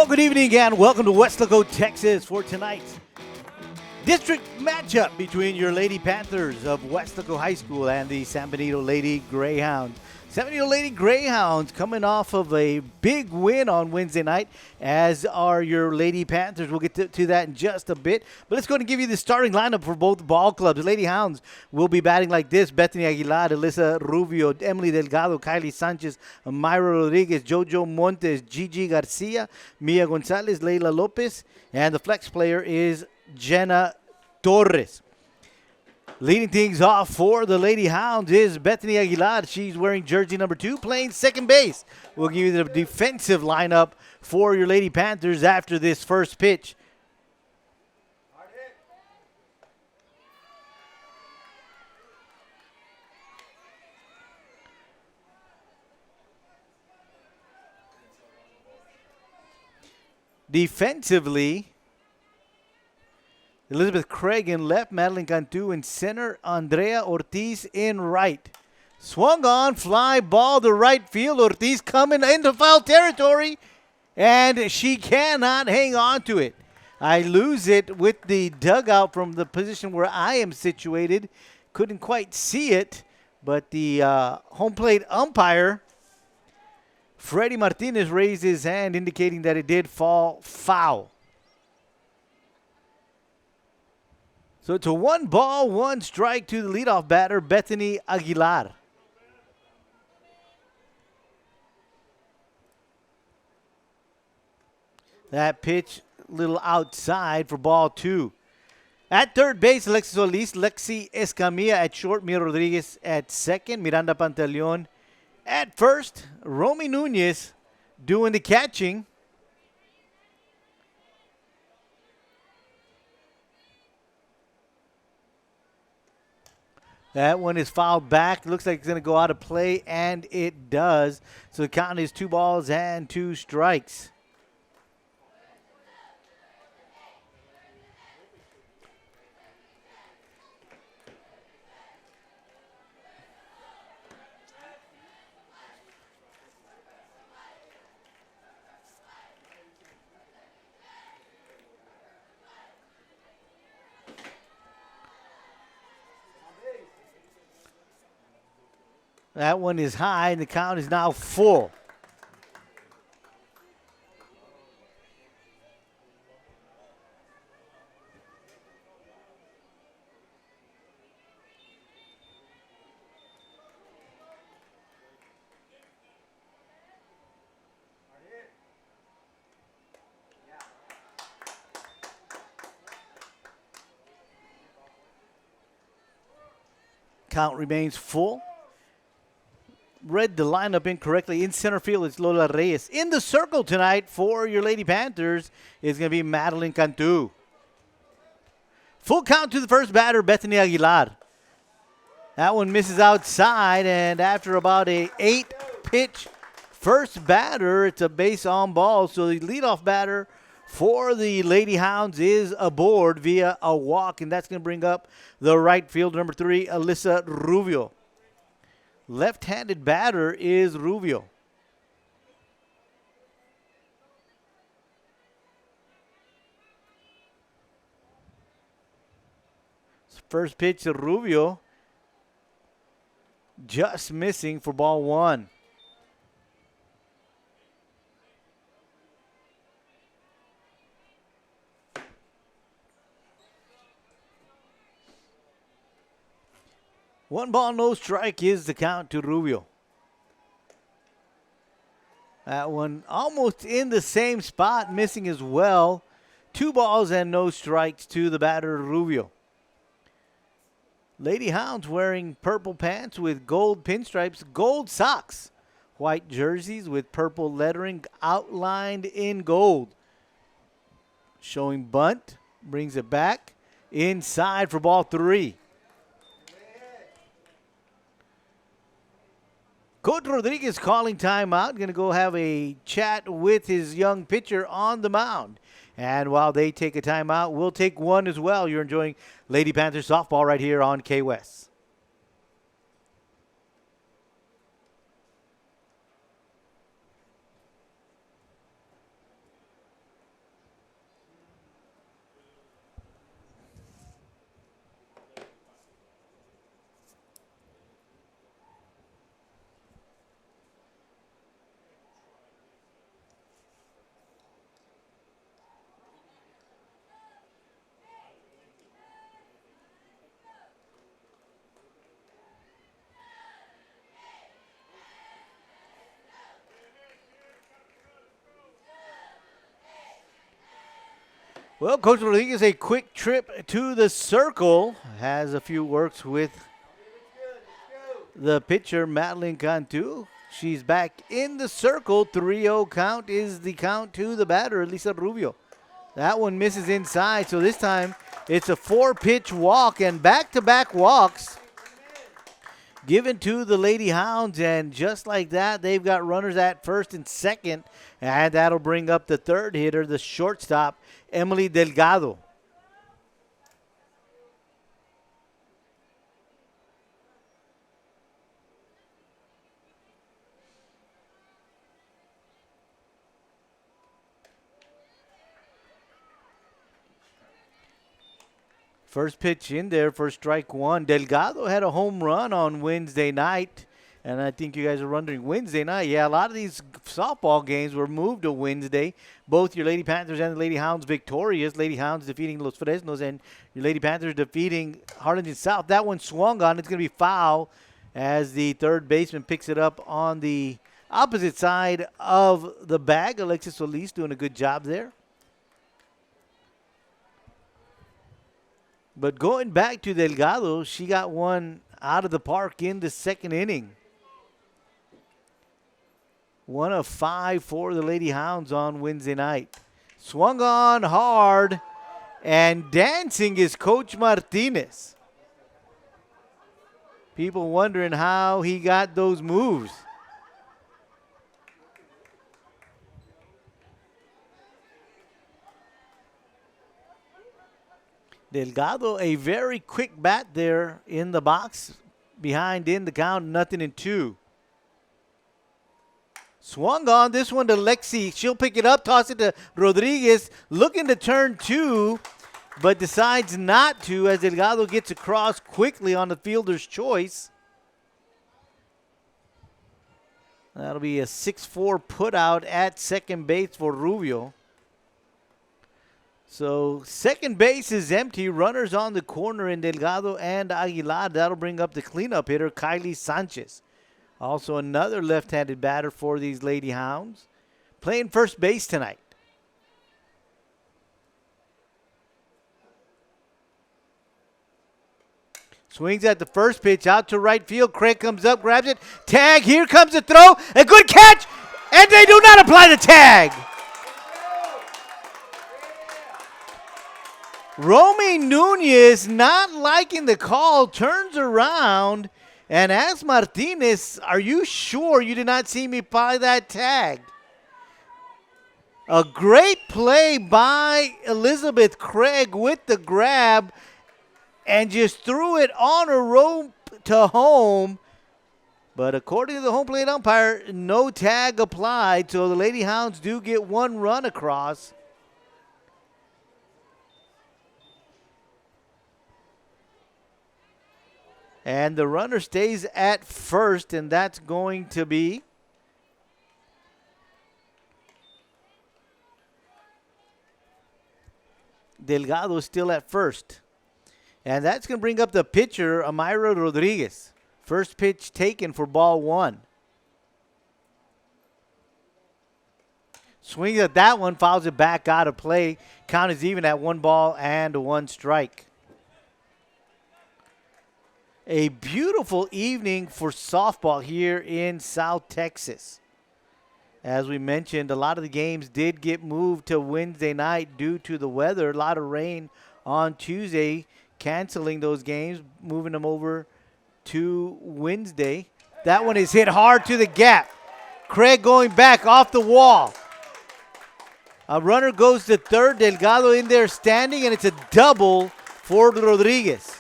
Well, good evening and welcome to Weslaco, Texas for tonight's district matchup between your Lady Panthers of Weslaco High School and the San Benito Lady Greyhounds. San Benito Lady Greyhounds coming off of a big win on Wednesday night, as are your Lady Panthers. We'll get to that in just a bit. But let's go and give you the starting lineup for both ball clubs. The Lady Hounds will be batting like this: Bethany Aguilar, Alyssa Rubio, Emily Delgado, Kylie Sanchez, Myra Rodriguez, Jojo Montes, Gigi Garcia, Mia Gonzalez, Leila Lopez, and the flex player is Jenna Torres. Leading things off for the Lady Hounds is Bethany Aguilar. She's wearing jersey number 2, playing second base. We'll give you the defensive lineup for your Lady Panthers after this first pitch. Defensively, Elizabeth Craig in left, Madeline Cantu in center, Andrea Ortiz in right. Swung on, fly ball to right field. Ortiz coming into foul territory, and she cannot hang on to it. I lose it with the dugout from the position where I am situated. Couldn't quite see it, but the home plate umpire, Freddie Martinez, raised his hand indicating that it did fall foul. So it's a 1-ball, 1-strike to the leadoff batter, Bethany Aguilar. That pitch a little outside for ball 2. At third base, Alexis Solis, Lexi Escamilla at short, Mia Rodriguez at second, Miranda Pantaleon at first, Romy Nunez doing the catching. That one is fouled back. Looks like it's going to go out of play, and it does. So the count is 2 balls and 2 strikes. That one is high, and the count is now full. Count remains full. Read the lineup incorrectly. In center field, it's Lola Reyes. In the circle tonight for your Lady Panthers is going to be Madeline Cantu. Full count to the first batter, Bethany Aguilar. That one misses outside, and after about a 8-pitch first batter, it's a base on ball. So the leadoff batter for the Lady Hounds is aboard via a walk, and that's going to bring up the right fielder, number 3, Alyssa Rubio. Left-handed batter is Rubio. First pitch to Rubio. Just missing for ball 1. One ball, no strike is the count to Rubio. That one almost in the same spot, missing as well. 2 balls and no strikes to the batter, Rubio. Lady Hounds wearing purple pants with gold pinstripes, gold socks, white jerseys with purple lettering outlined in gold. Showing bunt, brings it back inside for ball 3. Coach Rodriguez calling timeout. Going to go have a chat with his young pitcher on the mound. And while they take a timeout, we'll take one as well. You're enjoying Lady Panthers softball right here on K-West. Well, Coach Rodriguez, a quick trip to the circle, has a few works with the pitcher, Madeline Cantu. She's back in the circle. 3-0 count is the count to the batter, Lisa Rubio. That one misses inside, so this time it's a 4-pitch walk, and back-to-back walks given to the Lady Hounds, and just like that, they've got runners at first and second, and that'll bring up the third hitter, the shortstop, Emily Delgado. First pitch in there for strike one. Delgado had a home run on Wednesday night. And I think you guys are wondering, Wednesday night? Yeah, a lot of these softball games were moved to Wednesday. Both your Lady Panthers and the Lady Hounds victorious. Lady Hounds defeating Los Fresnos and your Lady Panthers defeating Harlingen South. That one swung on. It's going to be foul as the third baseman picks it up on the opposite side of the bag. Alexis Solis doing a good job there. But going back to Delgado, she got one out of the park in the second inning. 1 of 5 for the Lady Hounds on Wednesday night. Swung on hard, and dancing is Coach Martinez. People wondering how he got those moves. Delgado, a very quick bat there in the box. Behind in the count, 0-2. Swung on this one to Lexi. She'll pick it up, toss it to Rodriguez. Looking to turn two, but decides not to as Delgado gets across quickly on the fielder's choice. That'll be a 6-4 put out at second base for Rubio. So second base is empty. Runners on the corner in Delgado and Aguilar. That'll bring up the cleanup hitter, Kylie Sanchez. Also another left-handed batter for these Lady Hounds. Playing first base tonight. Swings at the first pitch out to right field. Craig comes up, grabs it. Tag, here comes the throw. A good catch, and they do not apply the tag. Romy Nunez, not liking the call, turns around and asks Martinez, are you sure you did not see me apply that tag? A great play by Elizabeth Craig with the grab and just threw it on a rope to home. But according to the home plate umpire, no tag applied, so the Lady Hounds do get one run across. And the runner stays at first, and that's going to be Delgado still at first. And that's going to bring up the pitcher, Amira Rodriguez. First pitch taken for ball one. Swings at that one, fouls it back out of play. Count is even at 1 ball and 1 strike. A beautiful evening for softball here in South Texas. As we mentioned, a lot of the games did get moved to Wednesday night due to the weather. A lot of rain on Tuesday, canceling those games, moving them over to Wednesday. That one is hit hard to the gap. Craig going back off the wall. A runner goes to third. Delgado in there standing, and it's a double for Rodriguez.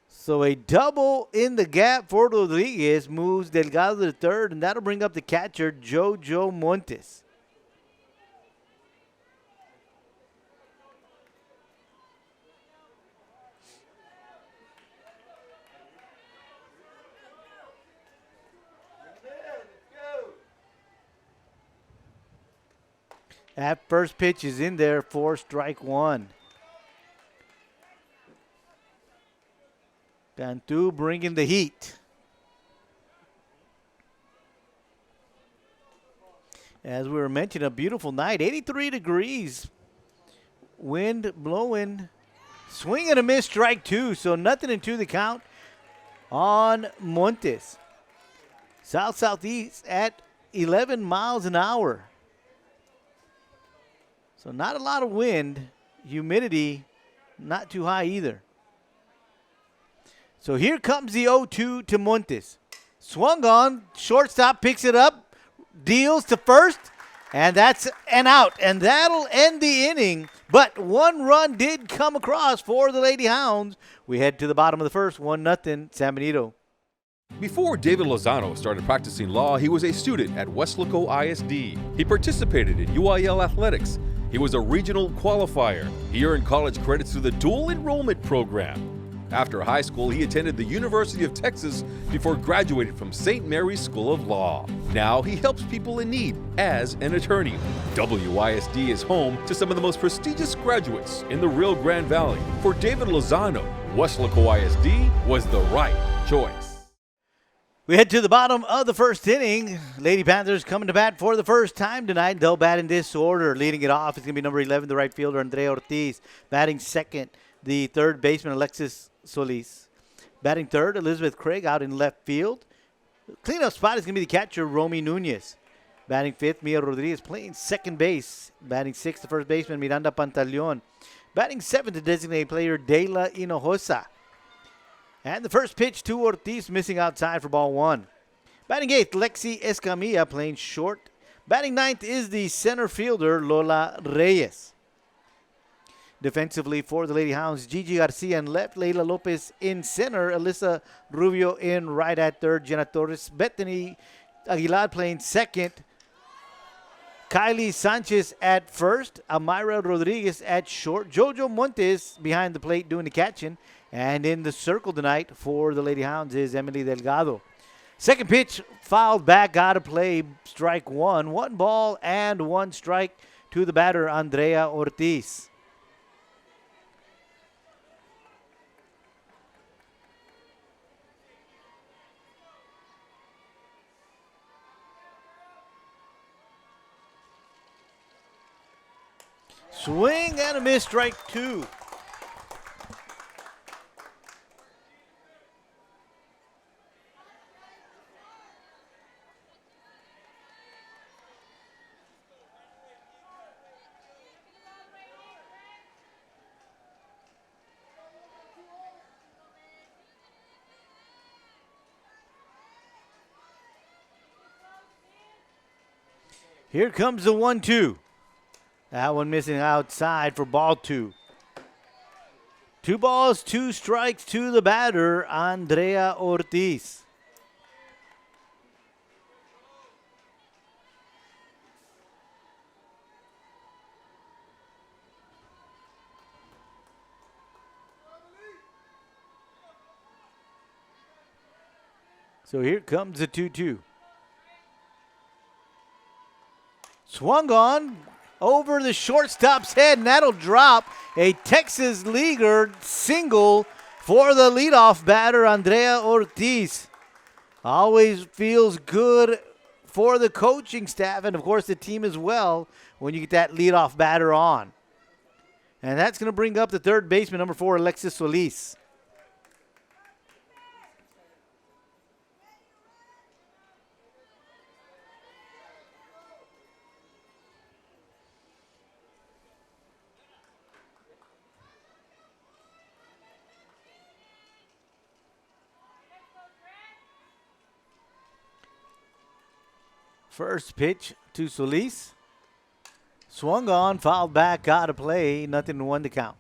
So a double in the gap for Rodriguez moves Delgado to third, and that'll bring up the catcher, Jojo Montes. That first pitch is in there for strike one. Cantu bringing the heat. As we were mentioning, a beautiful night, 83 degrees. Wind blowing. Swing and a miss, strike two. So nothing into the count on Montes. South-southeast at 11 miles an hour. So not a lot of wind. Humidity not too high either. So here comes the 0-2 to Montes. Swung on, shortstop picks it up, deals to first, and that's an out. And that'll end the inning. But one run did come across for the Lady Hounds. We head to the bottom of the first, 1-0 San Benito. Before David Lozano started practicing law, he was a student at Weslaco ISD. He participated in UIL athletics. He was a regional qualifier. He earned college credits through the dual enrollment program. After high school, he attended the University of Texas before graduating from St. Mary's School of Law. Now he helps people in need as an attorney. WISD is home to some of the most prestigious graduates in the Rio Grande Valley. For David Lozano, Weslaco ISD was the right choice. We head to the bottom of the first inning. Lady Panthers coming to bat for the first time tonight. They'll bat in this order. Leading it off is going to be number 11, the right fielder, Andrea Ortiz. Batting second, the third baseman, Alexis Solis. Batting third, Elizabeth Craig out in left field. Cleanup spot is going to be the catcher, Romy Nunez. Batting fifth, Mia Rodriguez playing second base. Batting sixth, the first baseman, Miranda Pantaleon. Batting seventh, the designated player, De La Hinojosa. And the first pitch to Ortiz, missing outside for ball one. Batting eighth, Lexi Escamilla playing short. Batting ninth is the center fielder, Lola Reyes. Defensively for the Lady Hounds, Gigi Garcia in left, Leila Lopez in center, Alyssa Rubio in right at third, Jenna Torres, Bethany Aguilar playing second, Kylie Sanchez at first, Amira Rodriguez at short, Jojo Montes behind the plate doing the catching, and in the circle tonight for the Lady Hounds is Emily Delgado. Second pitch fouled back out of play, strike one. 1 ball and 1 strike to the batter, Andrea Ortiz. Swing and a miss, strike two. Here comes the 1-2. That one missing outside for ball two. 2 balls, 2 strikes to the batter, Andrea Ortiz. So here comes the 2-2. Swung on over the shortstop's head, and that'll drop. A Texas Leaguer single for the leadoff batter, Andrea Ortiz. Always feels good for the coaching staff and, of course, the team as well when you get that leadoff batter on. And that's going to bring up the third baseman, number 4, Alexis Solis. First pitch to Solis. Swung on, fouled back, out of play. 0-1 to count.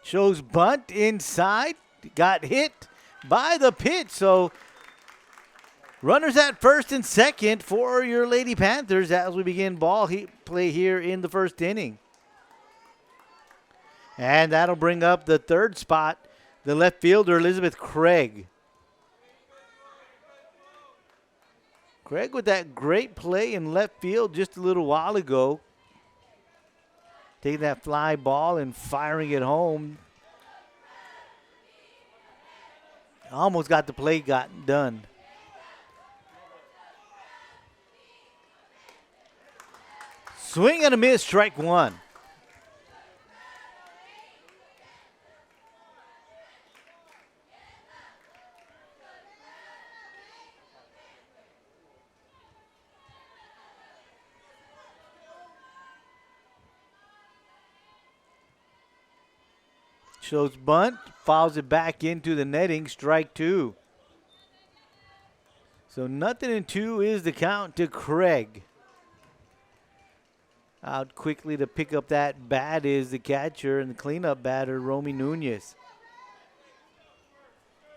Shows bunt inside. Got hit by the pitch. So Runners at first and second for your Lady Panthers as we begin ball play here in the first inning. And that'll bring up the third spot, the left fielder, Elizabeth Craig. Craig with that great play in left field just a little while ago. Taking that fly ball and firing it home. Almost got the play done. Swing and a miss, strike one. Shows bunt, fouls it back into the netting, strike two. So 0-2 is the count to Craig. Out quickly to pick up that bat is the catcher and the cleanup batter, Romy Nunez.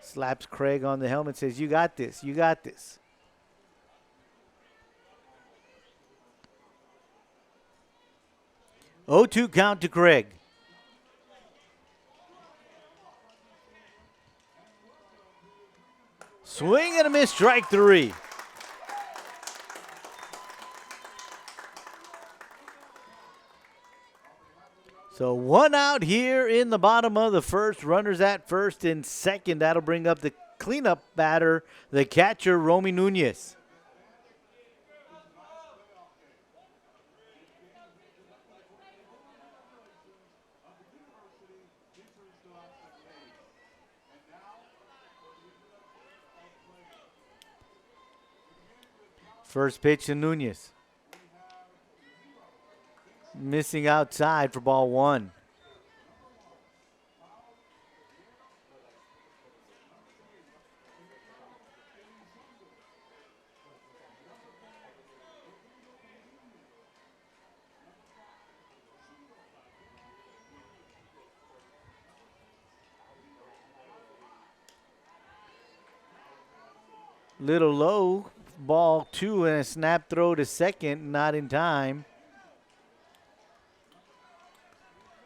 Slaps Craig on the helmet, says, "You got this, you got this." Oh-2 count to Craig. Swing and a miss, strike three. So one out here in the bottom of the first. Runners at first and second. That'll bring up the cleanup batter, the catcher, Romy Nunez. First pitch to Nunez. Missing outside for ball one. Little low. Ball two and a snap throw to second, not in time.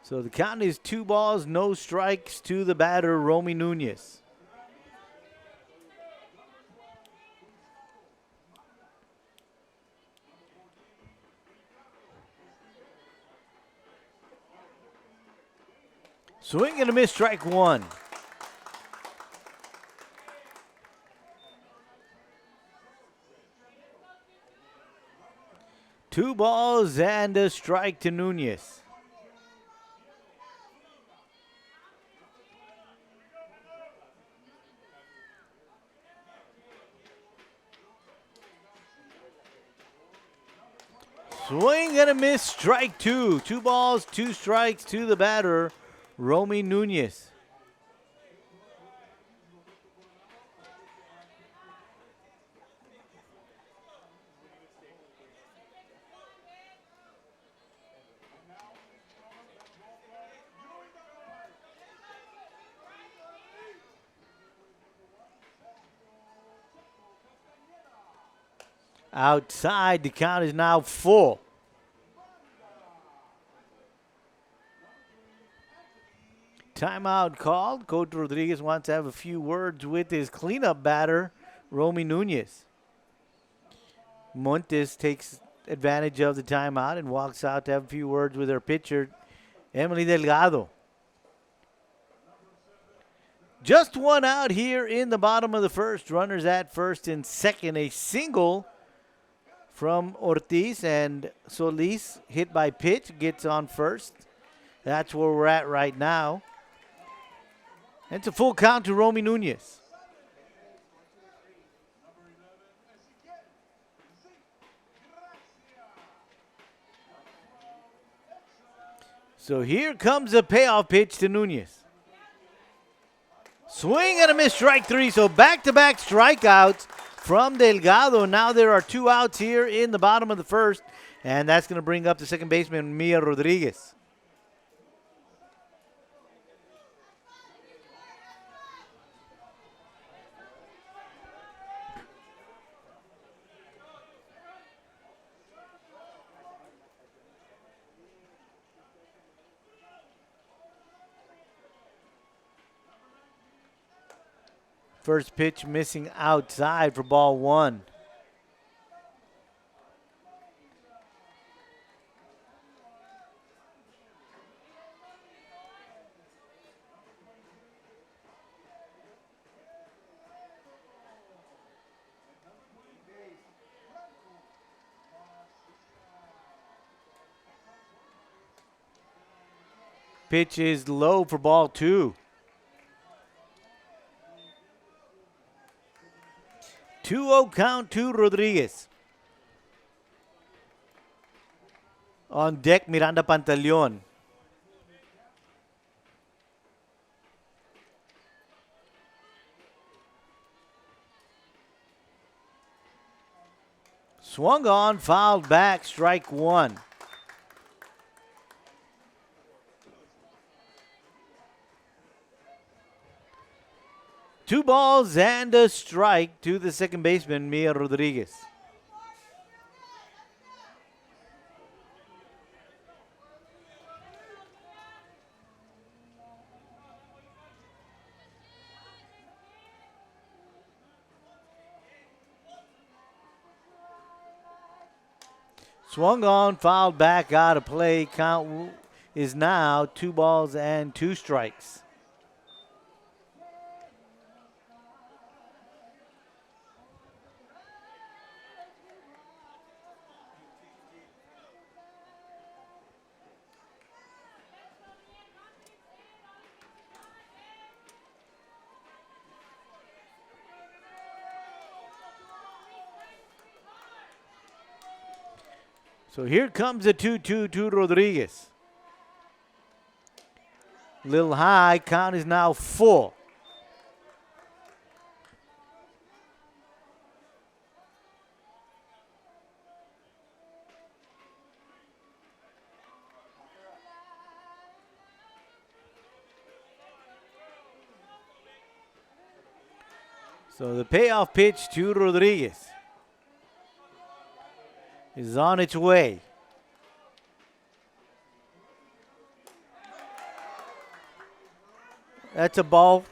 So the count is 2 balls, no strikes to the batter, Romy Nunez. Swing and a miss, strike one. Two balls and a strike to Nunez. Swing and a miss, strike two. 2 balls, 2 strikes to the batter, Romy Nunez. Outside, the count is now full. Timeout called. Coach Rodriguez wants to have a few words with his cleanup batter, Romy Nunez. Montes takes advantage of the timeout and walks out to have a few words with her pitcher, Emily Delgado. Just one out here in the bottom of the first. Runners at first and second. A single from Ortiz, and Solis hit by pitch gets on first. That's where we're at right now. It's a full count to Romy Nunez. So here comes a payoff pitch to Nunez. Swing and a miss, strike three. So back-to-back strikeouts from Delgado. Now there are 2 outs here in the bottom of the first, and that's going to bring up the second baseman, Mia Rodriguez. First pitch missing outside for ball one. Pitch is low for ball two. 2-0 count to Rodriguez. On deck, Miranda Pantaleon. Swung on, fouled back, strike one. Two balls and a strike to the second baseman, Mia Rodriguez. Swung on, fouled back, out of play. Count is now 2 balls and 2 strikes. So here comes the 2-2 to Rodriguez. Little high, count is now full. So the payoff pitch to Rodriguez is on its way. That's a ball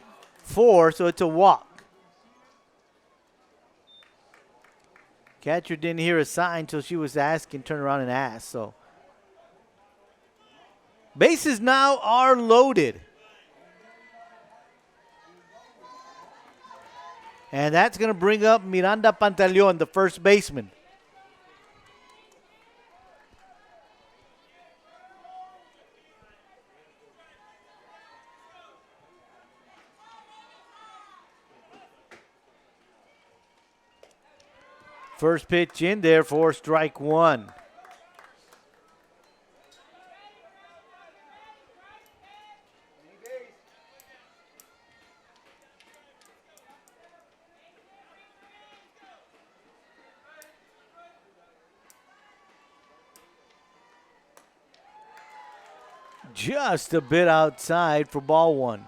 4, so it's a walk. Catcher didn't hear a sign till she was asking, turn around and ask. So bases now are loaded. And that's going to bring up Miranda Pantaleon, the first baseman. First pitch in there for strike one. Just a bit outside for ball one.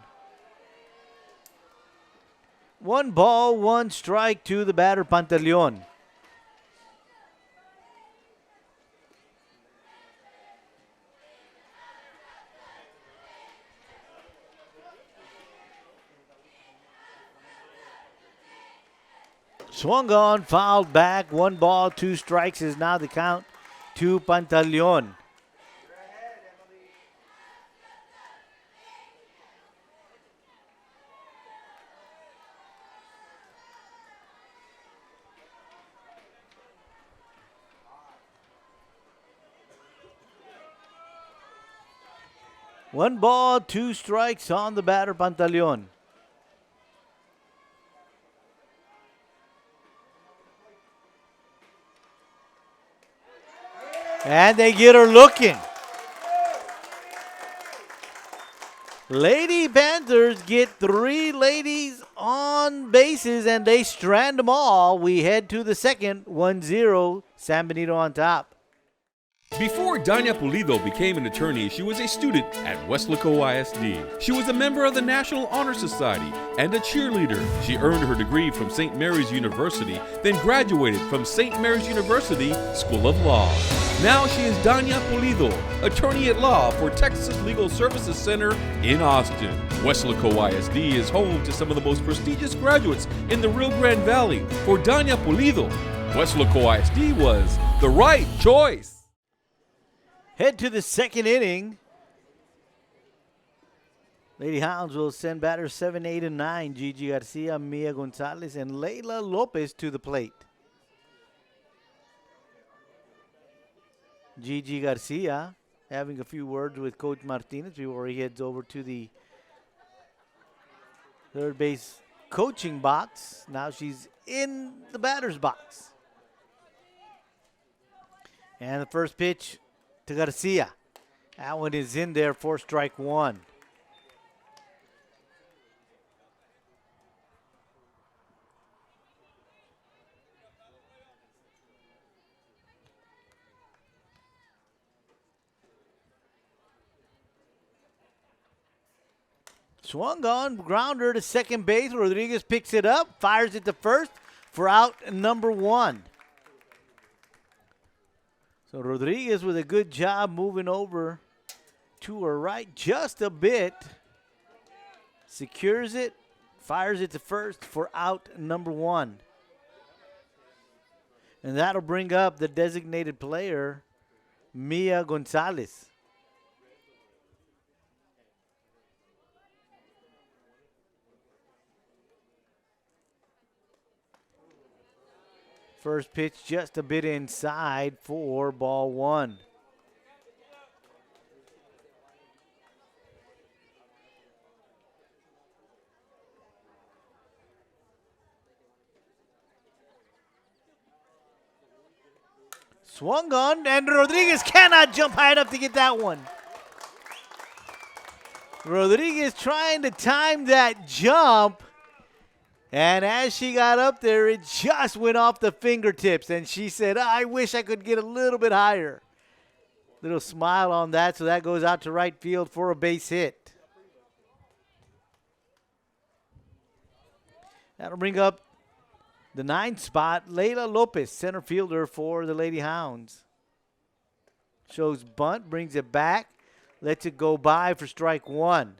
1 ball, 1 strike to the batter, Pantaleon. Swung on, fouled back. 1 ball, 2 strikes is now the count to Pantaleon. One ball, 2 strikes on the batter, Pantaleon. And they get her looking. Lady Panthers get 3 ladies on bases, and they strand them all. We head to the second, 1-0, San Benito on top. Before Danya Pulido became an attorney, she was a student at Weslaco ISD. She was a member of the National Honor Society and a cheerleader. She earned her degree from St. Mary's University, then graduated from St. Mary's University School of Law. Now she is Danya Pulido, attorney at law for Texas Legal Services Center in Austin. Weslaco ISD is home to some of the most prestigious graduates in the Rio Grande Valley. For Danya Pulido, Weslaco ISD was the right choice. Head to the second inning. Lady Hounds will send batters 7, 8, and 9. Gigi Garcia, Mia Gonzalez, and Layla Lopez to the plate. Gigi Garcia having a few words with Coach Martinez before he heads over to the third base coaching box. Now she's in the batter's box. And the first pitch to Garcia. That one is in there for strike one. Swung on, grounder to second base. Rodriguez picks it up, fires it to first for out number one. So Rodriguez with a good job moving over to her right just a bit. Secures it, fires it to first for out number one. And that'll bring up the designated player, Mia Gonzalez. First pitch just a bit inside for ball one. Swung on, and Rodriguez cannot jump high enough to get that one. Rodriguez trying to time that jump. And as she got up there, it just went off the fingertips. And she said, I wish I could get a little bit higher. Little smile on that, so that goes out to right field for a base hit. That'll bring up the 9th spot, Layla Lopez, center fielder for the Lady Hounds. Shows bunt, brings it back, lets it go by for strike one.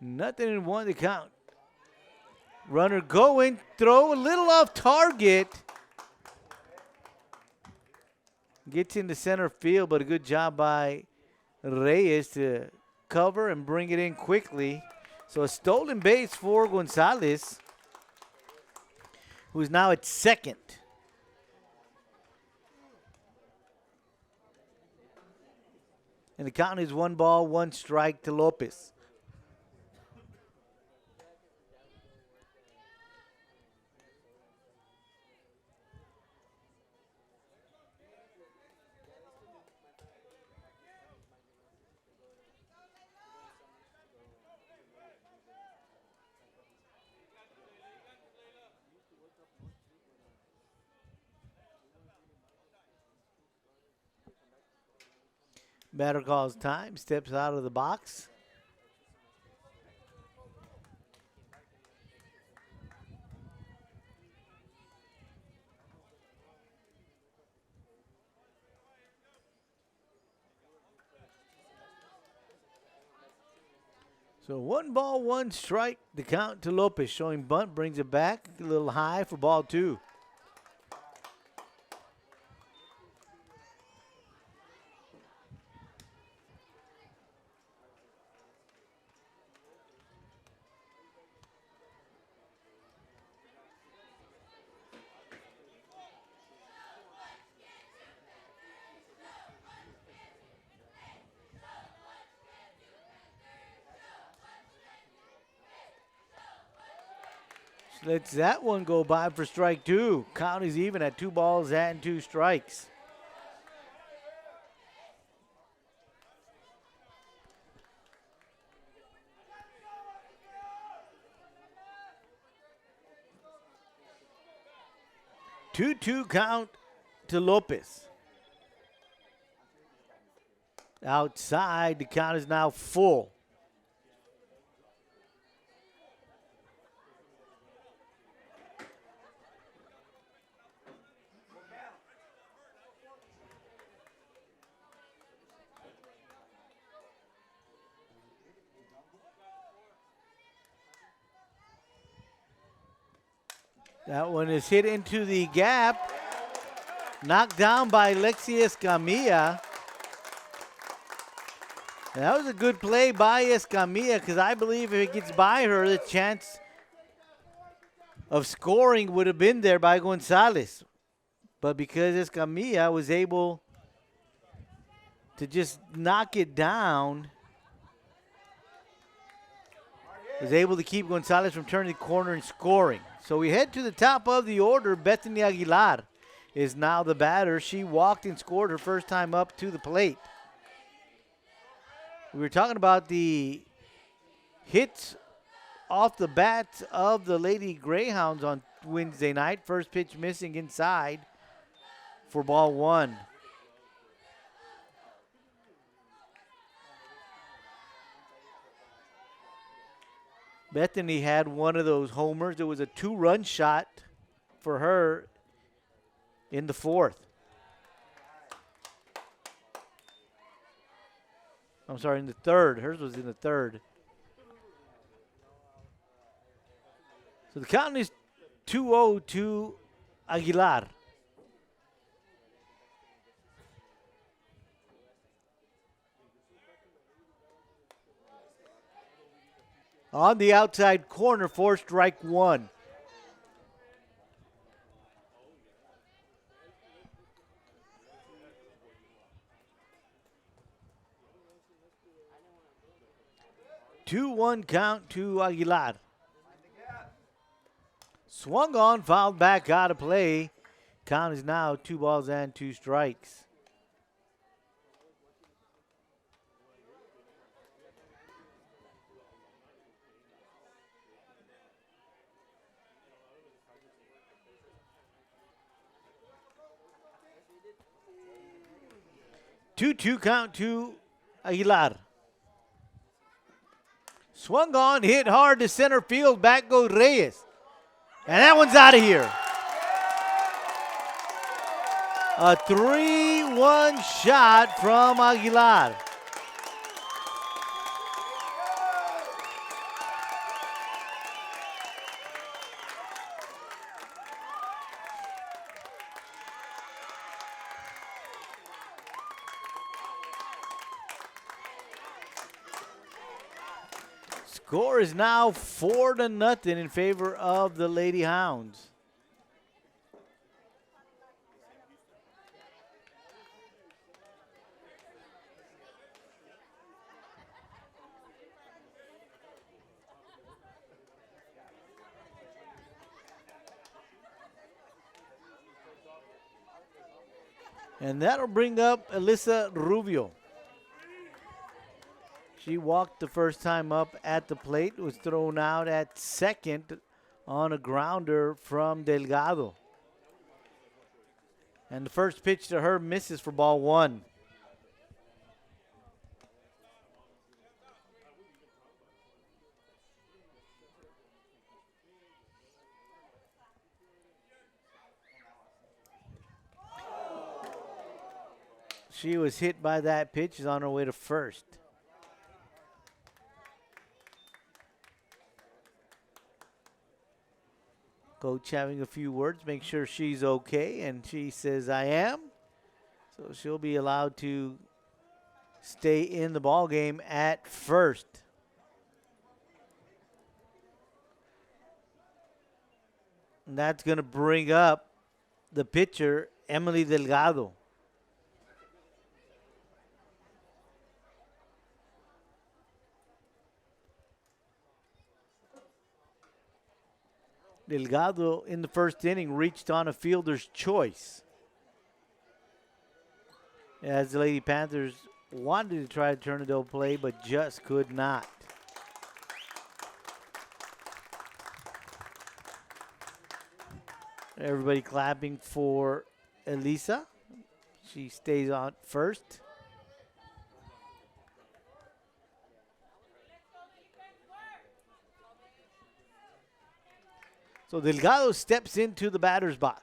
Nothing in one to count. Runner going, throw a little off target. Gets into center field, but a good job by Reyes to cover and bring it in quickly. So a stolen base for Gonzalez, who's now at second. And the count is 1 ball, 1 strike to Lopez. Batter calls time, steps out of the box. So 1 ball, 1 strike, the count to Lopez. Showing bunt, brings it back a little high for ball 2. Lets that one go by for strike 2. Count is even at 2 balls and 2 strikes. 2-2 count to Lopez. Outside, the count is now full. That one is hit into the gap. Knocked down by Lexi Escamilla. And that was a good play by Escamilla because I believe if it gets by her, the chance of scoring would have been there by Gonzalez. But because Escamilla was able to just knock it down, was able to keep Gonzalez from turning the corner and scoring. So we head to the top of the order. Bethany Aguilar is now the batter. She walked and scored her first time up to the plate. We were talking about the hits off the bats of the Lady Greyhounds on Wednesday night. First pitch missing inside for ball one. Bethany had one of those homers. It was a 2-run shot for her in the fourth. I'm sorry, in the third. Hers was in the third. So the count is 2-0 to Aguilar. On the outside corner for strike one. Two-one count to Aguilar. Swung on, fouled back out of play. Count is now 2 balls and 2 strikes. Two count to Aguilar. Swung on, hit hard to center field. Back goes Reyes. And that one's out of here. A 3-1 shot from Aguilar. Score is now 4-0 in favor of the Lady Hounds. And that'll bring up Alyssa Rubio. She walked the first time up at the plate, was thrown out at second on a grounder from Delgado. And the first pitch to her misses for ball one. She was hit by that pitch, is on her way to first. Coach having a few words, make sure she's okay, and she says, I am. So she'll be allowed to stay in the ball game at first. And that's going to bring up the pitcher, Emily Delgado. Delgado in the first inning reached on a fielder's choice, as the Lady Panthers wanted to try to turn a double play but just could not. Everybody clapping for Elisa. She stays on first. So Delgado steps into the batter's box.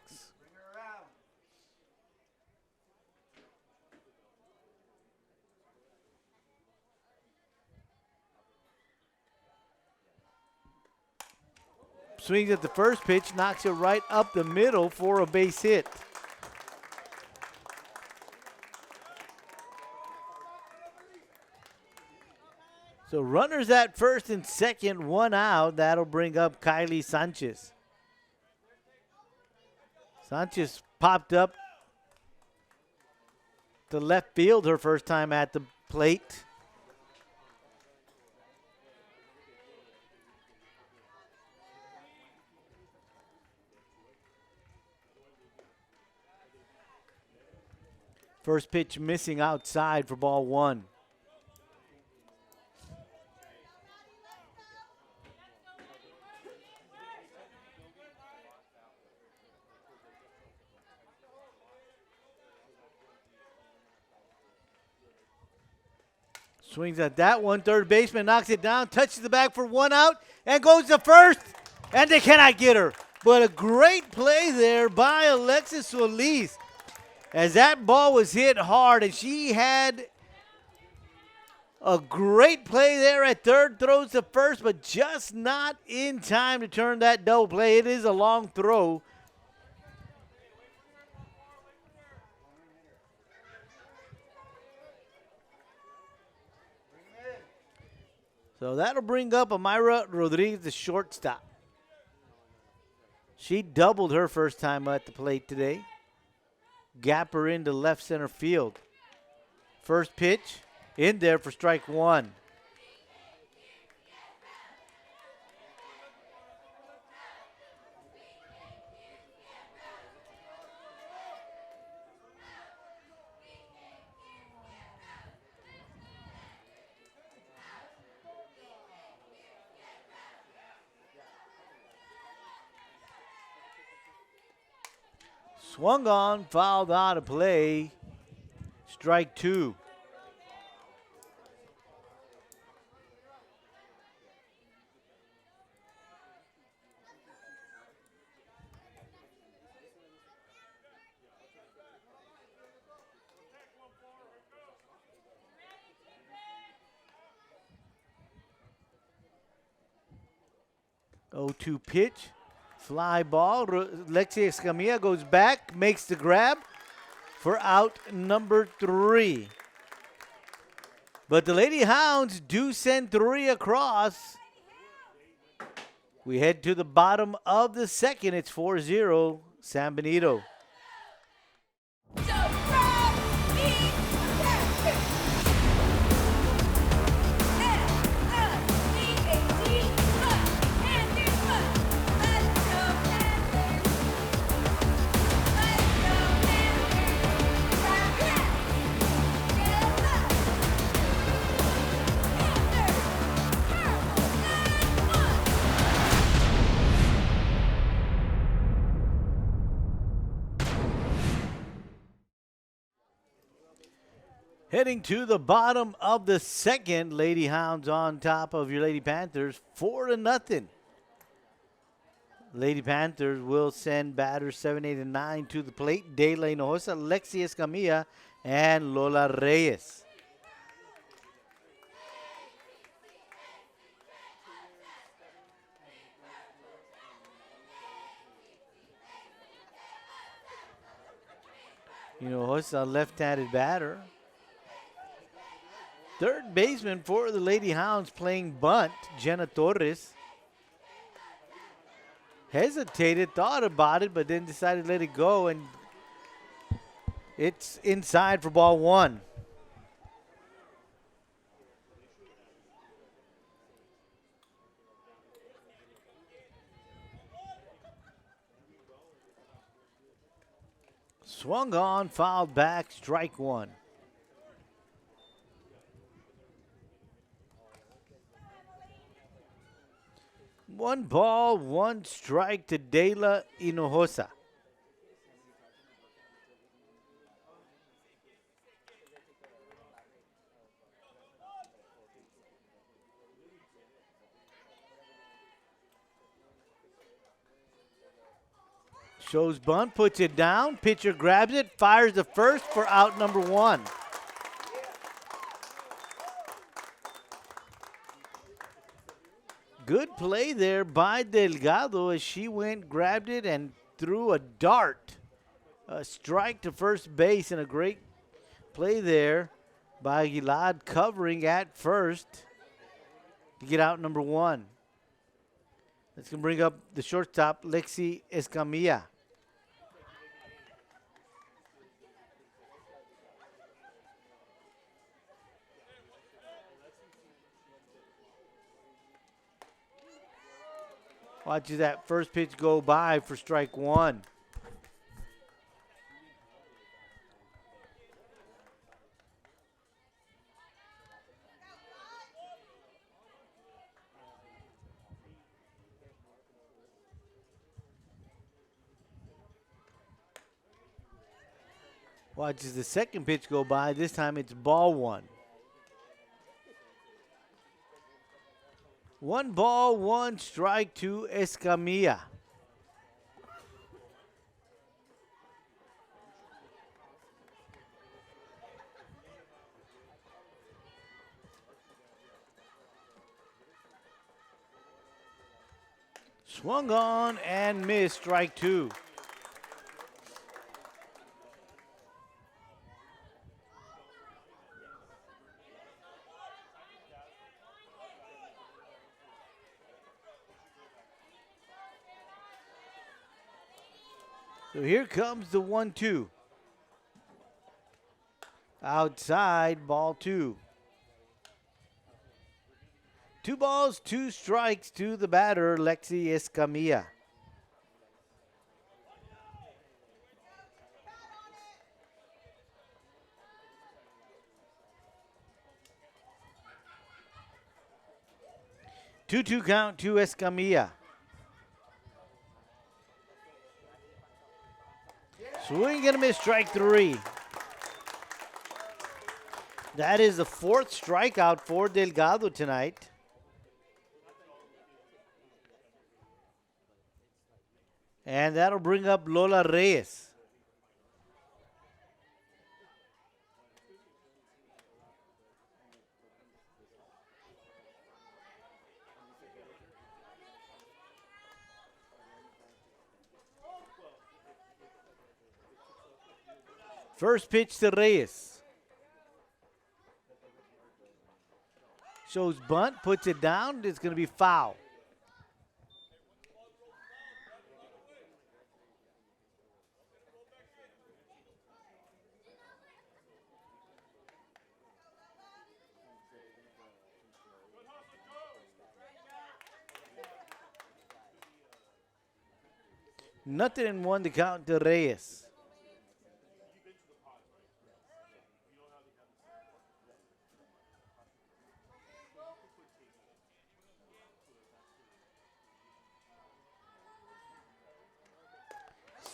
Swings at the first pitch, knocks it right up the middle for a base hit. So runners at first and second, one out. That'll bring up Kylie Sanchez. Sanchez popped up to left field her first time at the plate. First pitch missing outside for ball one. Swings at that one. Third baseman knocks it down, touches the bag for one out, and goes to first. And they cannot get her. But a great play there by Alexis Solis. As that ball was hit hard, and she had a great play there at third, throws to first, but just not in time to turn that double play. It is a long throw. So that'll bring up Amira Rodriguez, the shortstop. She doubled her first time at the plate today. Gap her into left center field. First pitch in there for strike one. Swung on, fouled out of play. Strike two. Oh, 2 pitch. Fly ball. Lexi Escamilla goes back, makes the grab for out number 3. But the Lady Hounds do send 3 across. We head to the bottom of the second. It's 4-0 San Benito. Heading to the bottom of the second, Lady Hounds on top of your Lady Panthers, 4-0. Lady Panthers will send batters 7, 8, and 9 to the plate. De La Hinojosa, Lexi Escamilla, and Lola Reyes. Hinojosa, left-handed batter. Third baseman for the Lady Hounds playing bunt, Jenna Torres. Hesitated, thought about it, but then decided to let it go, and it's inside for ball one. Swung on, fouled back, strike one. One ball, one strike to De La Hinojosa. Shows bunt, puts it down. Pitcher grabs it, fires the first for out number 1. Good play there by Delgado as she went, grabbed it, and threw a dart. A strike to first base, and a great play there by Aguilar covering at first to get out number 1. That's going to bring up the shortstop, Lexi Escamilla. Watches that first pitch go by for strike 1. Watches the second pitch go by. This time it's ball 1. 1 ball, 1 strike to Escamilla. Swung on and missed, strike 2. So here comes the 1-2. Outside, ball 2. 2 balls, 2 strikes to the batter, Lexi Escamilla. Two count to Escamilla. Swing and a miss, strike 3. That is the 4th strikeout for Delgado tonight. And that'll bring up Lola Reyes. First pitch to Reyes. Shows bunt, puts it down. It's going to be foul. Nothing in 1 to count to Reyes.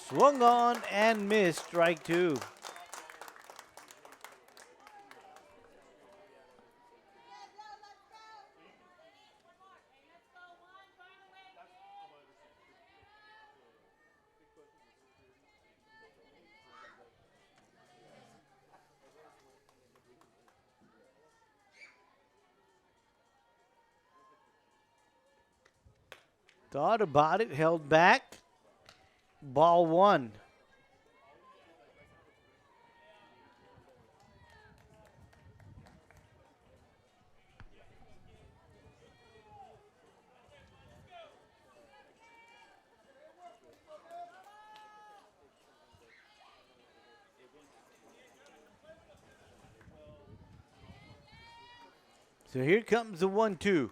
Swung on and missed, strike 2. Thought about it, held back. Ball 1. So here comes the 1-2.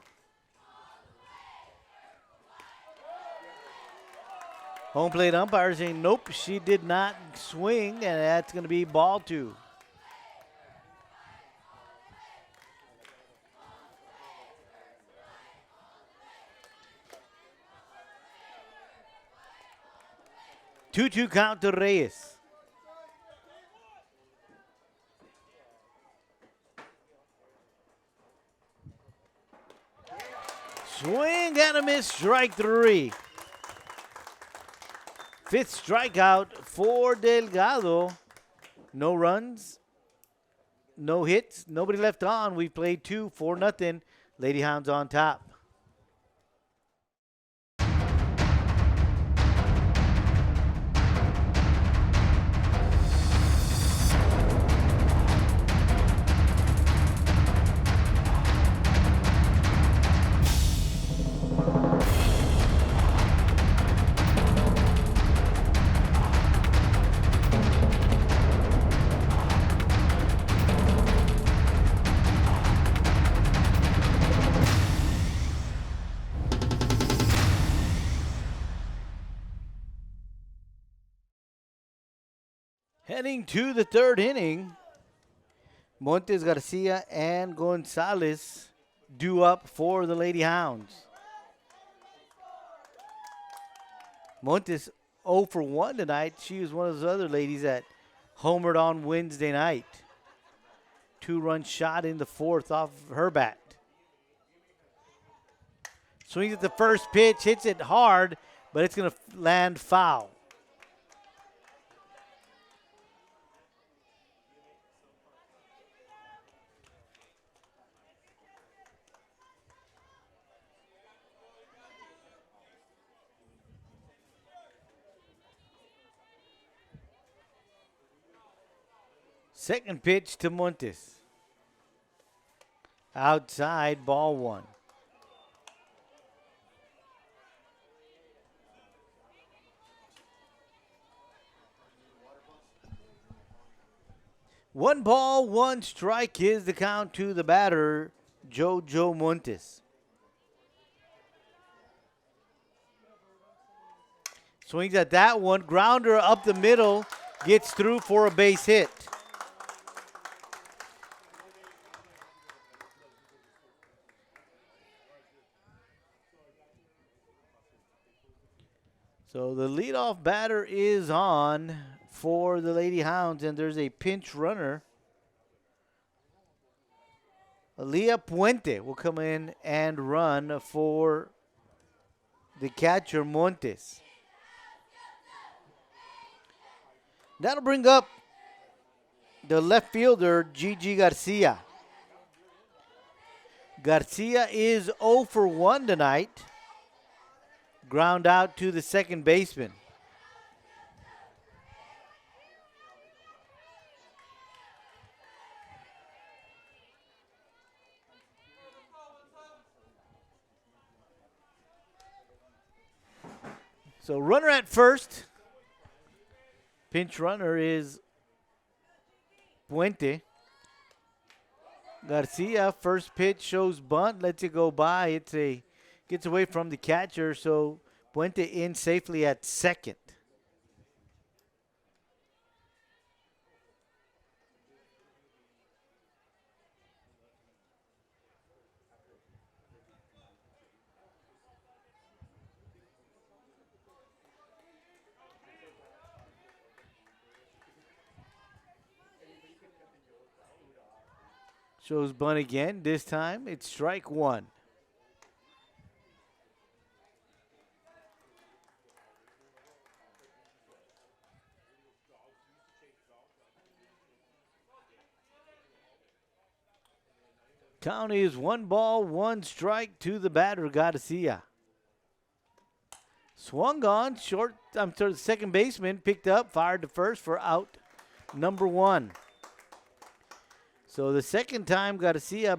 Home plate umpire saying, nope, she did not swing, and that's going to be ball 2. Two count to Reyes. Swing and a miss, strike 3. Fifth strikeout for Delgado. No runs, no hits, nobody left on. We played 2, 4-0. Lady Hounds on top. Heading to the third inning, Montes, Garcia, and Gonzalez due up for the Lady Hounds. Montes 0 for 1 tonight. She was one of those other ladies that homered on Wednesday night. 2-run shot in the fourth off her bat. Swings at the first pitch, hits it hard, but it's going to land foul. Second pitch to Montes. Outside, ball 1. One ball, one strike is the count to the batter, Jojo Montes. Swings at that one, grounder up the middle, gets through for a base hit. So the leadoff batter is on for the Lady Hounds, and there's a pinch runner. Aaliyah Puente will come in and run for the catcher, Montes. That'll bring up the left fielder, Gigi Garcia. Garcia is 0 for 1 tonight. Ground out to the second baseman. So runner at first. Pinch runner is Puente. Garcia, first pitch shows bunt, lets it go by. Gets away from the catcher, so Puente in safely at second. Shows bunt again. This time it's strike 1. Count is 1 ball, 1 strike to the batter, Garcia. Swung on, the second baseman picked up, fired to first for out number 1. So the second time Garcia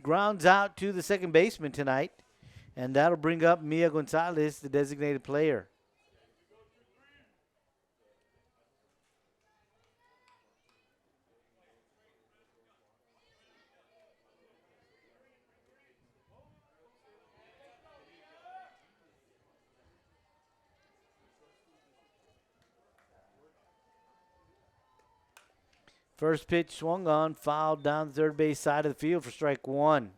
grounds out to the second baseman tonight, and that'll bring up Mia Gonzalez, the designated player. First pitch swung on, fouled down the third base side of the field for strike 1.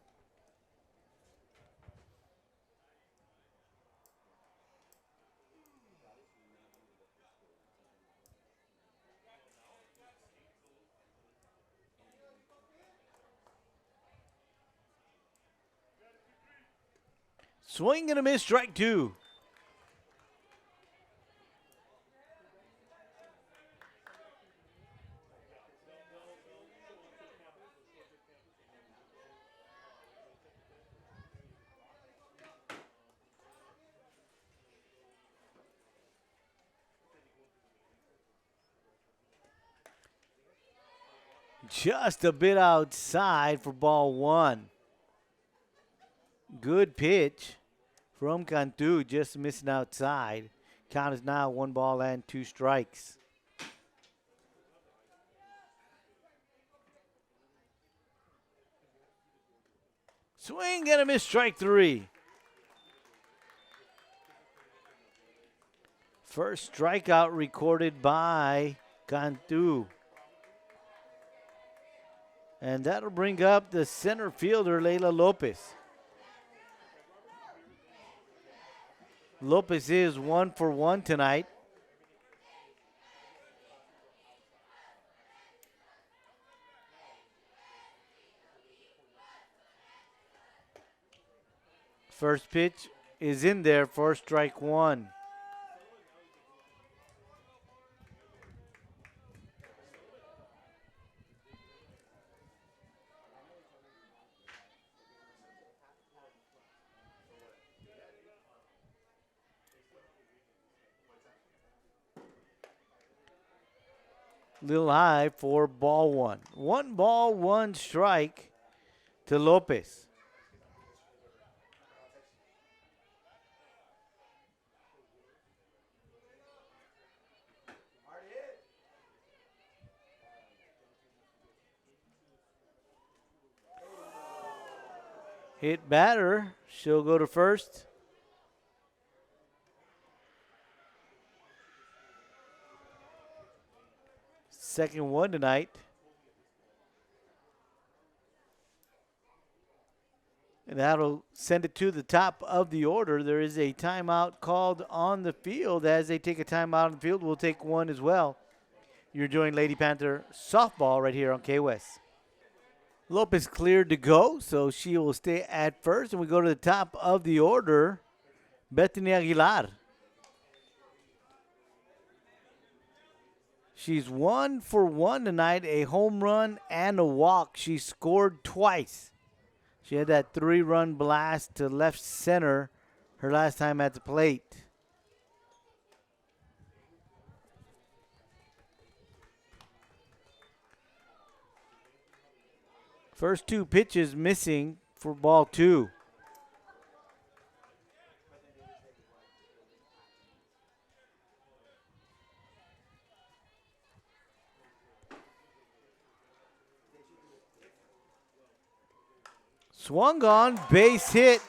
Swing and a miss, strike 2. Just a bit outside for ball one. Good pitch from Cantu, just missing outside. Count is now 1 ball and 2 strikes. Swing and a miss, strike 3. First strikeout recorded by Cantu. And that'll bring up the center fielder, Leila Lopez. Lopez is 1 for 1 tonight. First pitch is in there for strike 1. Little high for ball 1. 1 ball, 1 strike to Lopez. Hit batter. She'll go to first. Second one tonight. And that'll send it to the top of the order. There is a timeout called on the field. As they take a timeout on the field, we'll take one as well. You're enjoying Lady Panther softball right here on K-West. Lopez cleared to go, so she will stay at first. And we go to the top of the order, Bethany Aguilar. She's 1 for 1 tonight, a home run and a walk. She scored twice. She had that 3-run blast to left center her last time at the plate. First 2 pitches missing for ball 2. Swung on, base hit.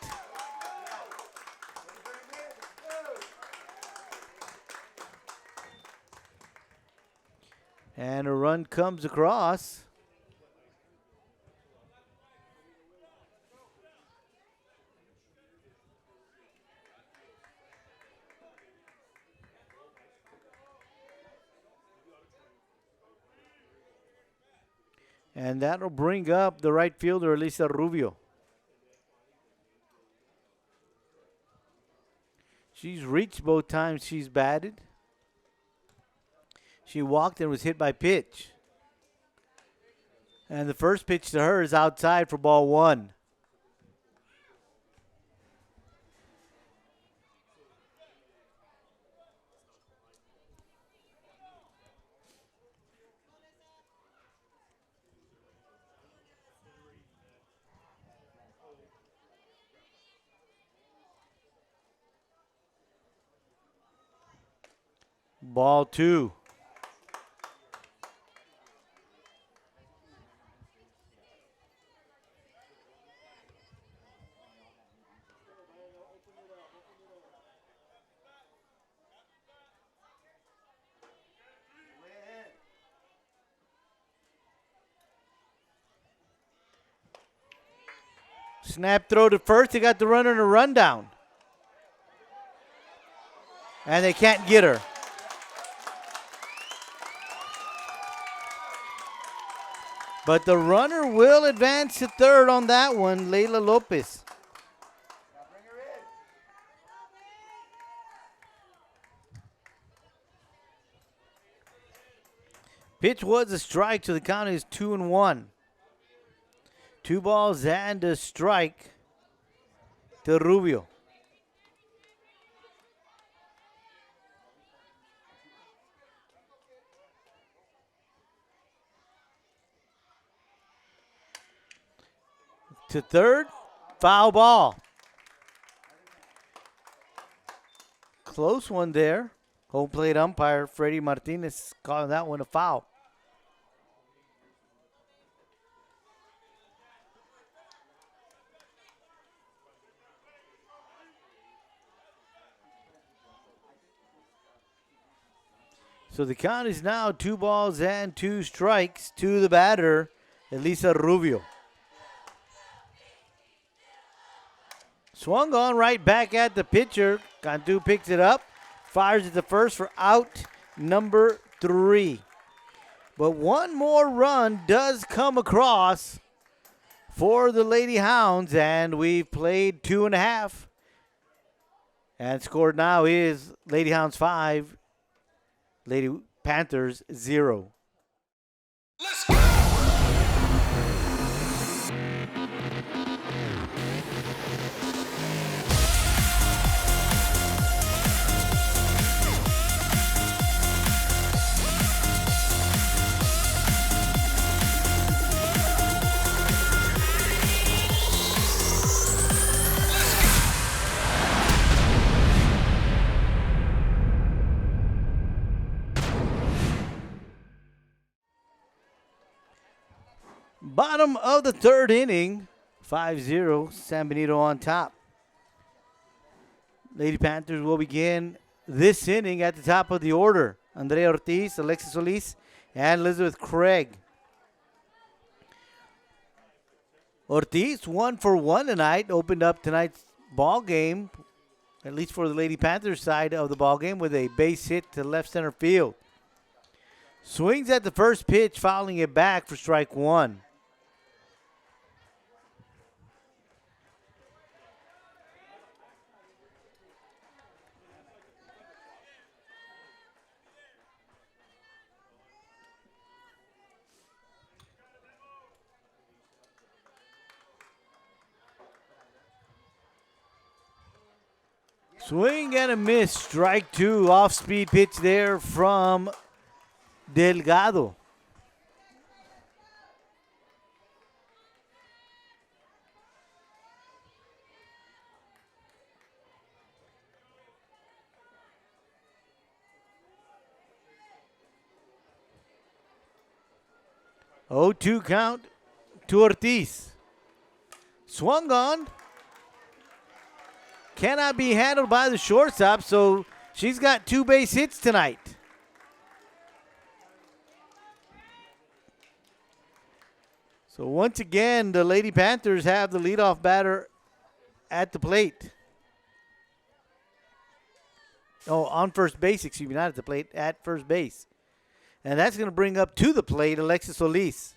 And a run comes across. And that'll bring up the right fielder, Elisa Rubio. She's reached both times she's batted. She walked and was hit by pitch. And the first pitch to her is outside for ball 1. Ball 2. Snap throw to first. They got the runner in a rundown. And they can't get her. But the runner will advance to third on that one, Leila Lopez. Pitch was a strike, so the count is 2-1. 2 balls and a strike to Rubio. to third. Foul ball. Close one there. Home plate umpire Freddie Martinez calling that one a foul. So the count is now 2 balls and 2 strikes to the batter, Elisa Rubio. Swung on right back at the pitcher. Cantu picks it up, fires at the first for out number 3. But one more run does come across for the Lady Hounds, and we've played 2.5. And scored now is Lady Hounds 5, Lady Panthers 0. Let's go! Bottom of the third inning, 5-0, San Benito on top. Lady Panthers will begin this inning at the top of the order. Andrea Ortiz, Alexis Solis, and Elizabeth Craig. Ortiz, 1 for 1 tonight, opened up tonight's ball game, at least for the Lady Panthers side of the ball game, with a base hit to left center field. Swings at the first pitch, fouling it back for strike 1. Swing and a miss. Strike 2. Off-speed pitch there from Delgado. Oh, 2 count to Ortiz. Swung on. Cannot be handled by the shortstop, so she's got 2 base hits tonight. So once again, the Lady Panthers have the leadoff batter at the plate. Oh, on first base, excuse me, not at the plate, at first base. And that's going to bring up to the plate Alexis Solis.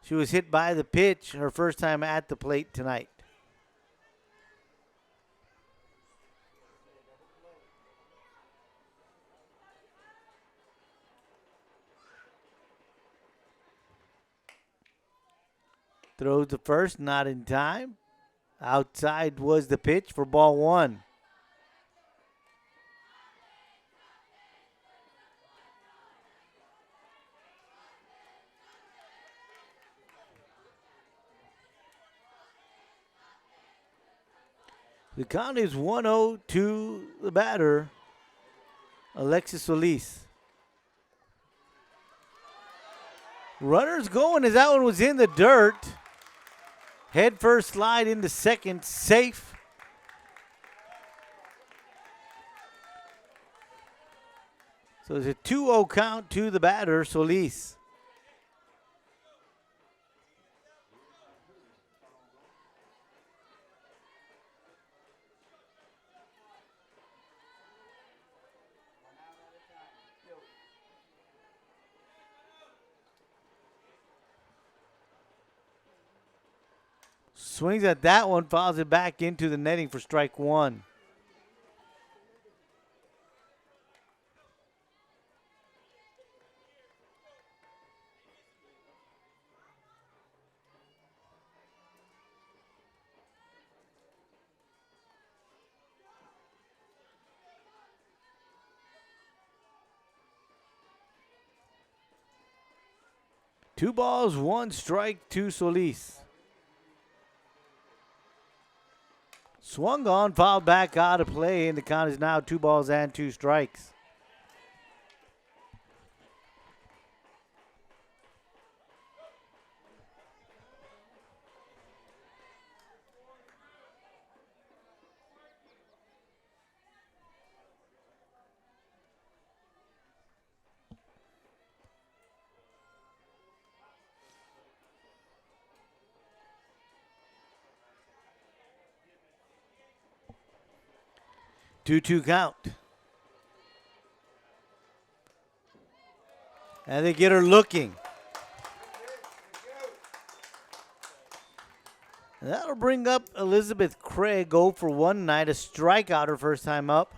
She was hit by the pitch her first time at the plate tonight. Throws the first, not in time. Outside was the pitch for ball 1. The count is 1-0 to the batter, Alexis Solis. Runners going as that one was in the dirt. Head first slide into second, safe. So it's a 2-0 count to the batter, Solis. Swings at that one, fouls it back into the netting for strike 1. Two balls, 1 strike to Solis. Swung on, fouled back out of play, and the count is now 2 balls and 2 strikes. Two count. And they get her looking. And that'll bring up Elizabeth Craig, 0 for 1 tonight, a strikeout her first time up.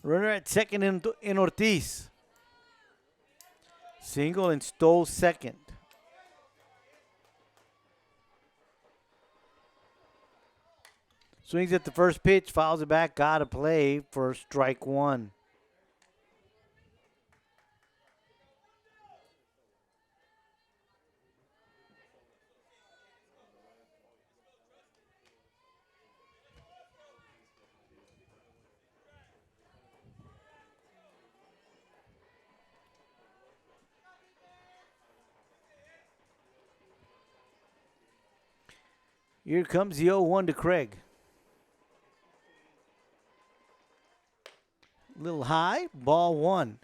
Runner at second in Ortiz. Single and Stoll second. Swings at the first pitch, fouls it back, out of play for strike 1. Here comes the 0-1 to Craig. Little high, ball 1.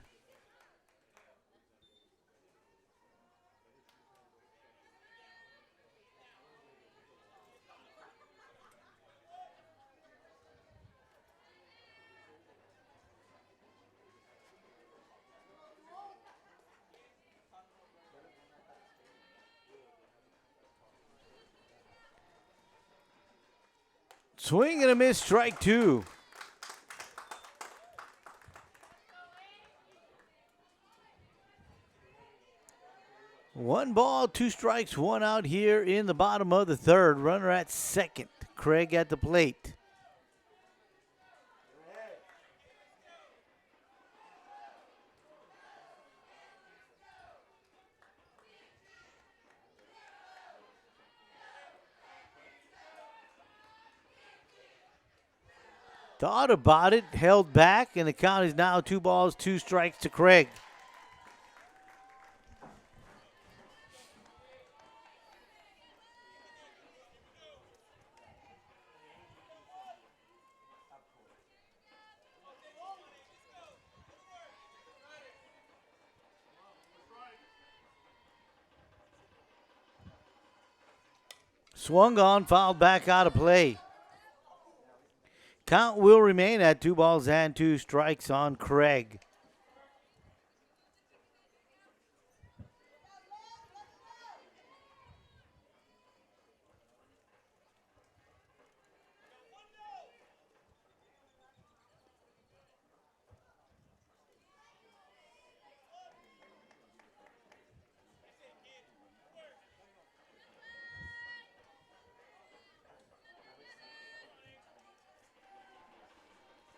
Swing and a miss, strike 2. One ball, 2 strikes, 1 out here in the bottom of the third. Runner at second. Craig at the plate. Thought about it, held back, and the count is now 2 balls, 2 strikes to Craig. Swung on, fouled back out of play. Count will remain at 2 balls and 2 strikes on Craig.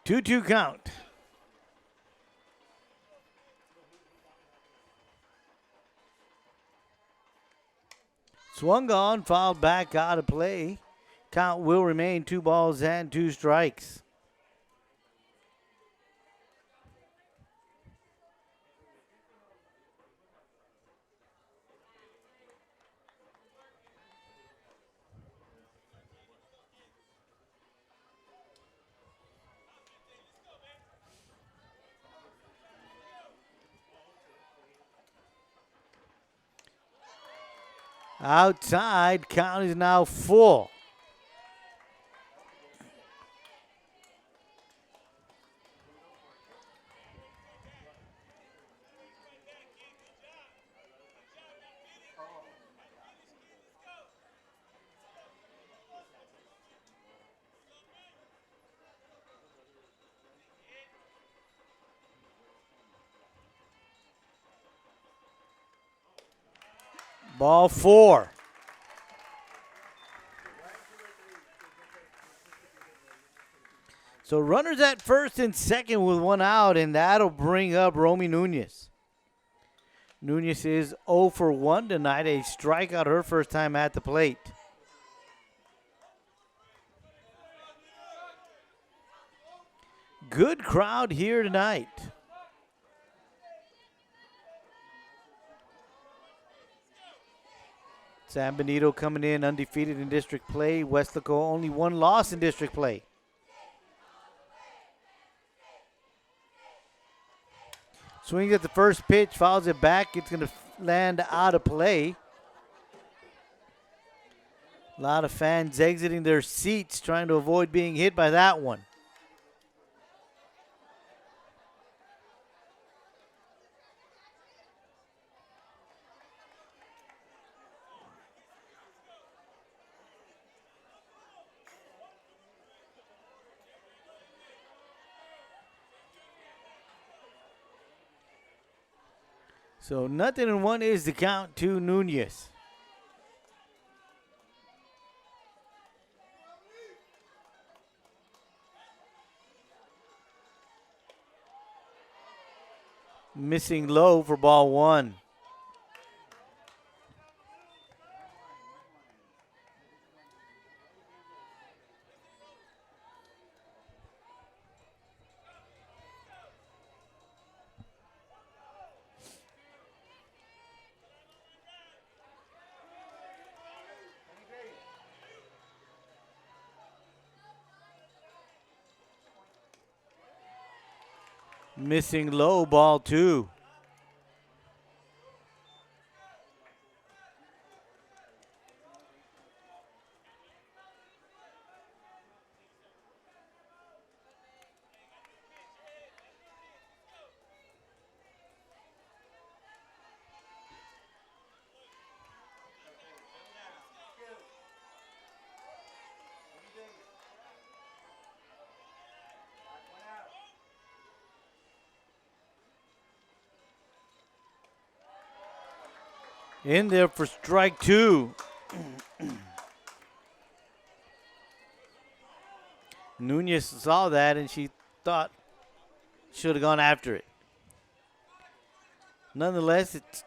Two count. Swung on, fouled back out of play. Count will remain 2 balls and 2 strikes. Outside, count is now full. Ball 4. So runners at first and second with one out, and that'll bring up Romy Nunez. Nunez is 0 for 1 tonight, a strikeout her first time at the plate. Good crowd here tonight. San Benito coming in undefeated in district play. Weslaco only one loss in district play. Swings at the first pitch, fouls it back. It's going to land out of play. A lot of fans exiting their seats trying to avoid being hit by that one. So 0-1 is the count to Nunez. Missing low for ball one. Missing low, ball two. In there for strike two. Nunez saw that and she thought should have gone after it. Nonetheless, it's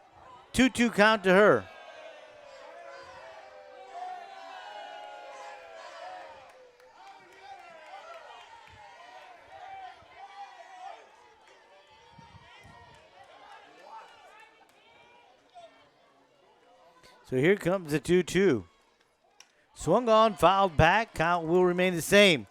2-2 count to her. So here comes the 2-2. Swung on, fouled back. Count will remain the same.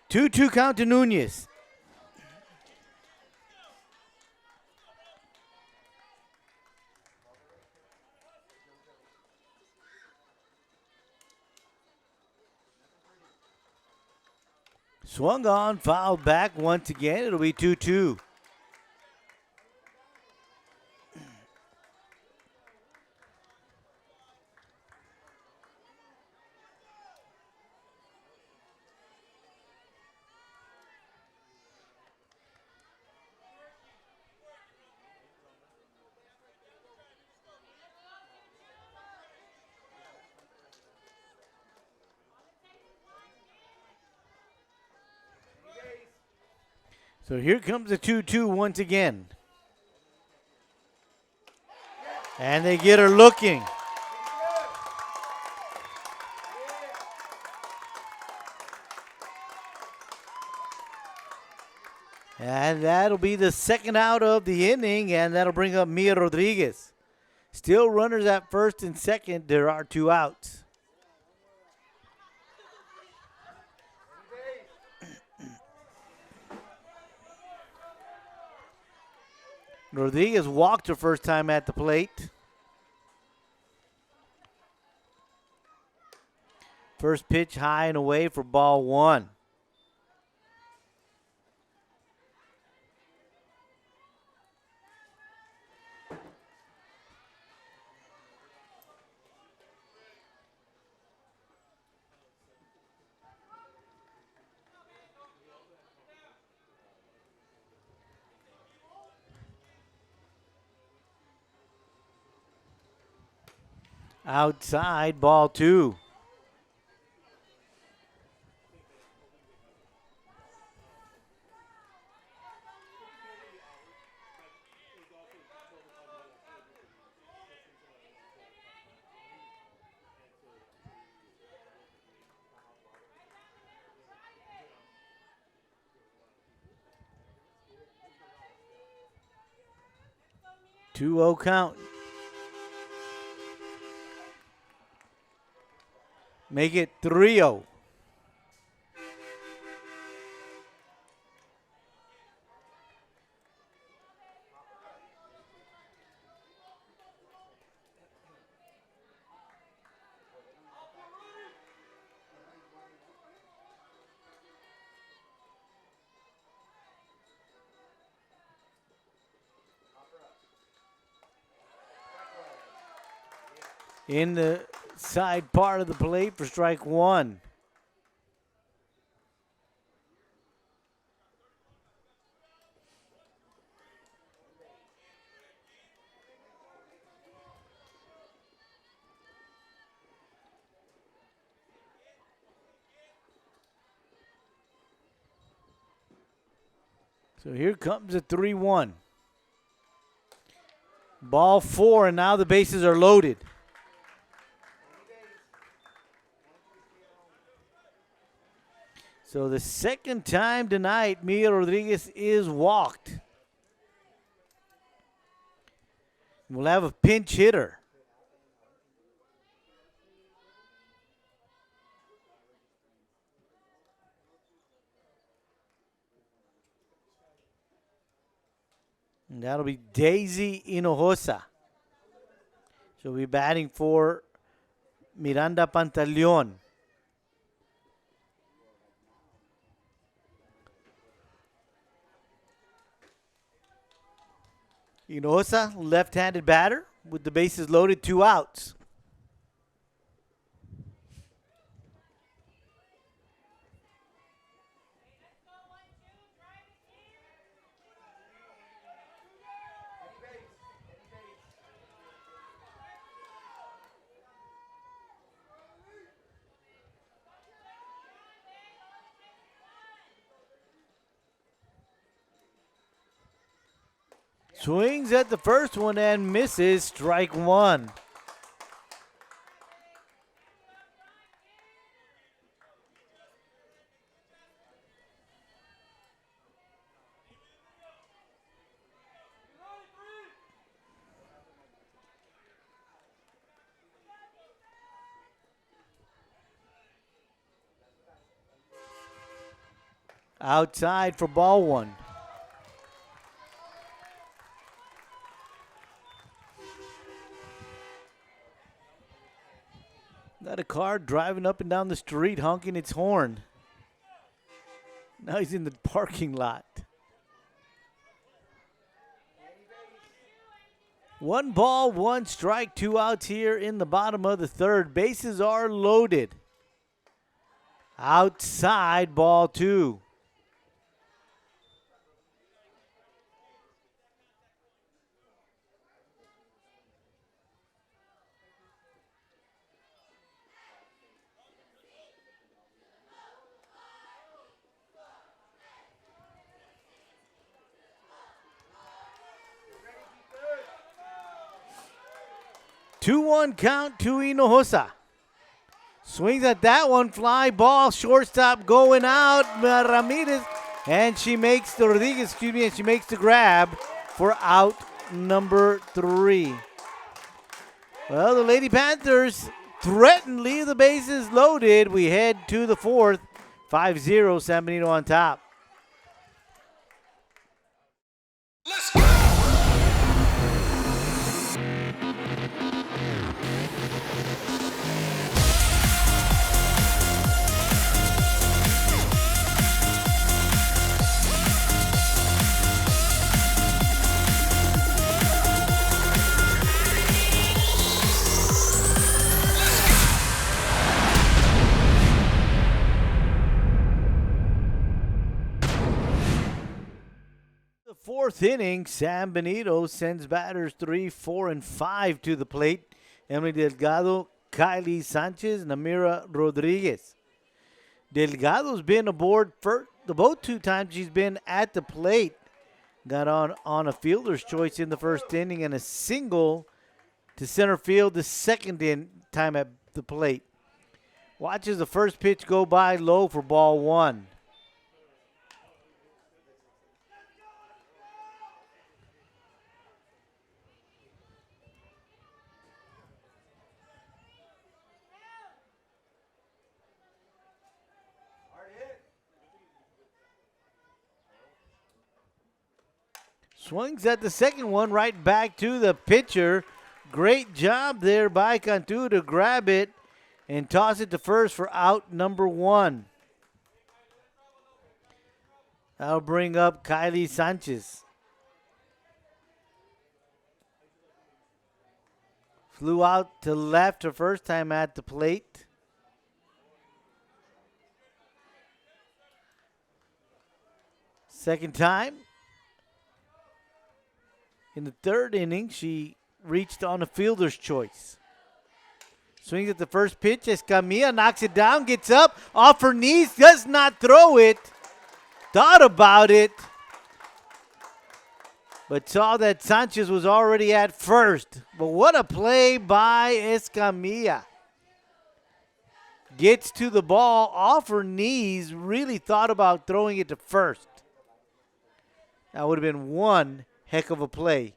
Two count to Nunez. Swung on, fouled back once again. It'll be 2-2. So here comes the 2-2 once again. And they get her looking. And that'll be the second out of the inning, and that'll bring up Mia Rodriguez. Still runners at first and second. There are two outs. Rodriguez walked her first time at the plate. First pitch high and away for ball one. Outside, ball 2. Two-0 count. Make it 3-0. In the side part of the plate for strike 1. So here comes a 3-1. Ball 4, and now the bases are loaded. So the second time tonight, Miguel Rodriguez is walked. We'll have a pinch hitter. And that'll be Daisy Hinojosa. She'll be batting for Miranda Pantaleon. Hinojosa, left-handed batter with the bases loaded, 2 outs. Swings at the first one and misses, strike 1. Outside for ball 1. Got a car driving up and down the street honking its horn. Now he's in the parking lot. 1 ball, 1 strike, 2 outs here in the bottom of the third. Bases are loaded. Outside, ball 2. Two-one count to Hinojosa. Swings at that one, fly ball, shortstop going out, Ramirez, and she makes the Rodriguez, and she makes the grab for out number 3. Well, the Lady Panthers threaten, leave the bases loaded. We head to the 4th, 5-0, San Benito on top. Let's go! The 4th inning, San Benito sends batters 3, 4, and 5 to the plate. Emily Delgado, Kylie Sanchez, Namira Rodriguez. Delgado's been aboard for the both 2 times she's been at the plate. Got on a fielder's choice in the first inning and a single to center field the second time at the plate. Watches the first pitch go by low for ball 1. Swings at the second one, right back to the pitcher. Great job there by Cantu to grab it and toss it to first for out number 1. That'll bring up Kylie Sanchez. Flew out to left her first time at the plate. Second time. In the third inning, she reached on a fielder's choice. Swings at the first pitch. Escamilla knocks it down, gets up, off her knees, does not throw it. Thought about it, but saw that Sanchez was already at first. But what a play by Escamilla. Gets to the ball off her knees, really thought about throwing it to first. That would have been one heck of a play.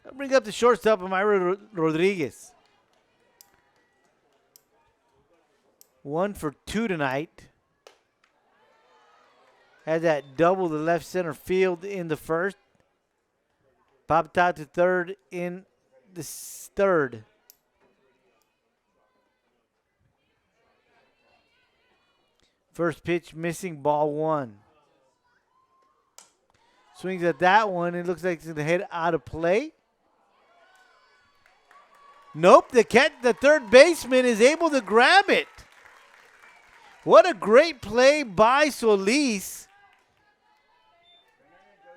I'll bring up the shortstop, Amira Rodriguez. 1 for 2 tonight. Had that double to left center field in the first. Popped out to third in the third. First pitch missing, ball 1. Swings at that one. It looks like it's going to head out of play. Nope, the third baseman is able to grab it. What a great play by Solis.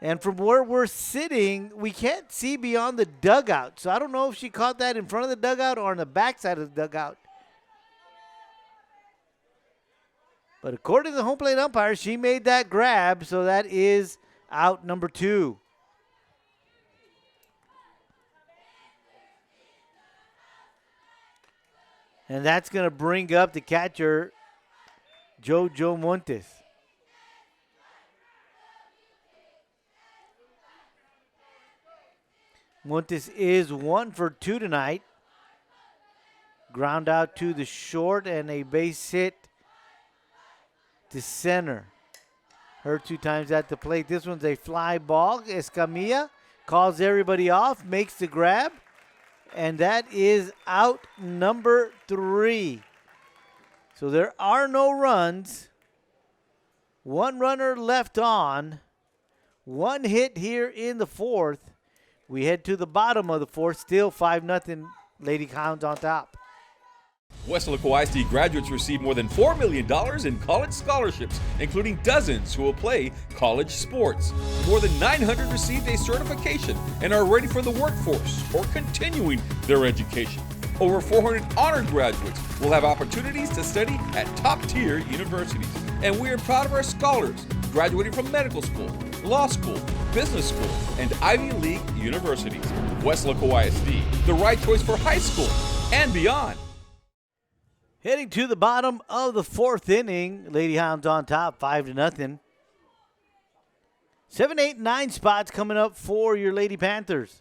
And from where we're sitting, we can't see beyond the dugout. So I don't know if she caught that in front of the dugout or on the backside of the dugout. But according to the home plate umpire, she made that grab, so that is out number 2. And that's going to bring up the catcher, Jojo Montes. Montes is 1 for 2 tonight. Ground out to the short and a base hit to center. Her 2 times at the plate. This one's a fly ball. Escamilla calls everybody off, makes the grab, and that is out number 3. So there are no runs. 1 runner left on. 1 hit here in the 4th. We head to the bottom of the 4th. Still 5-0 Lady Hounds on top. Weslaco ISD graduates receive more than $4 million in college scholarships, including dozens who will play college sports. More than 900 received a certification and are ready for the workforce or continuing their education. Over 400 honor graduates will have opportunities to study at top-tier universities. And we are proud of our scholars graduating from medical school, law school, business school, and Ivy League universities. Weslaco ISD, the right choice for high school and beyond. Heading to the bottom of the 4th inning. Lady Hounds on top, 5-0. 7, 8, 9 spots coming up for your Lady Panthers.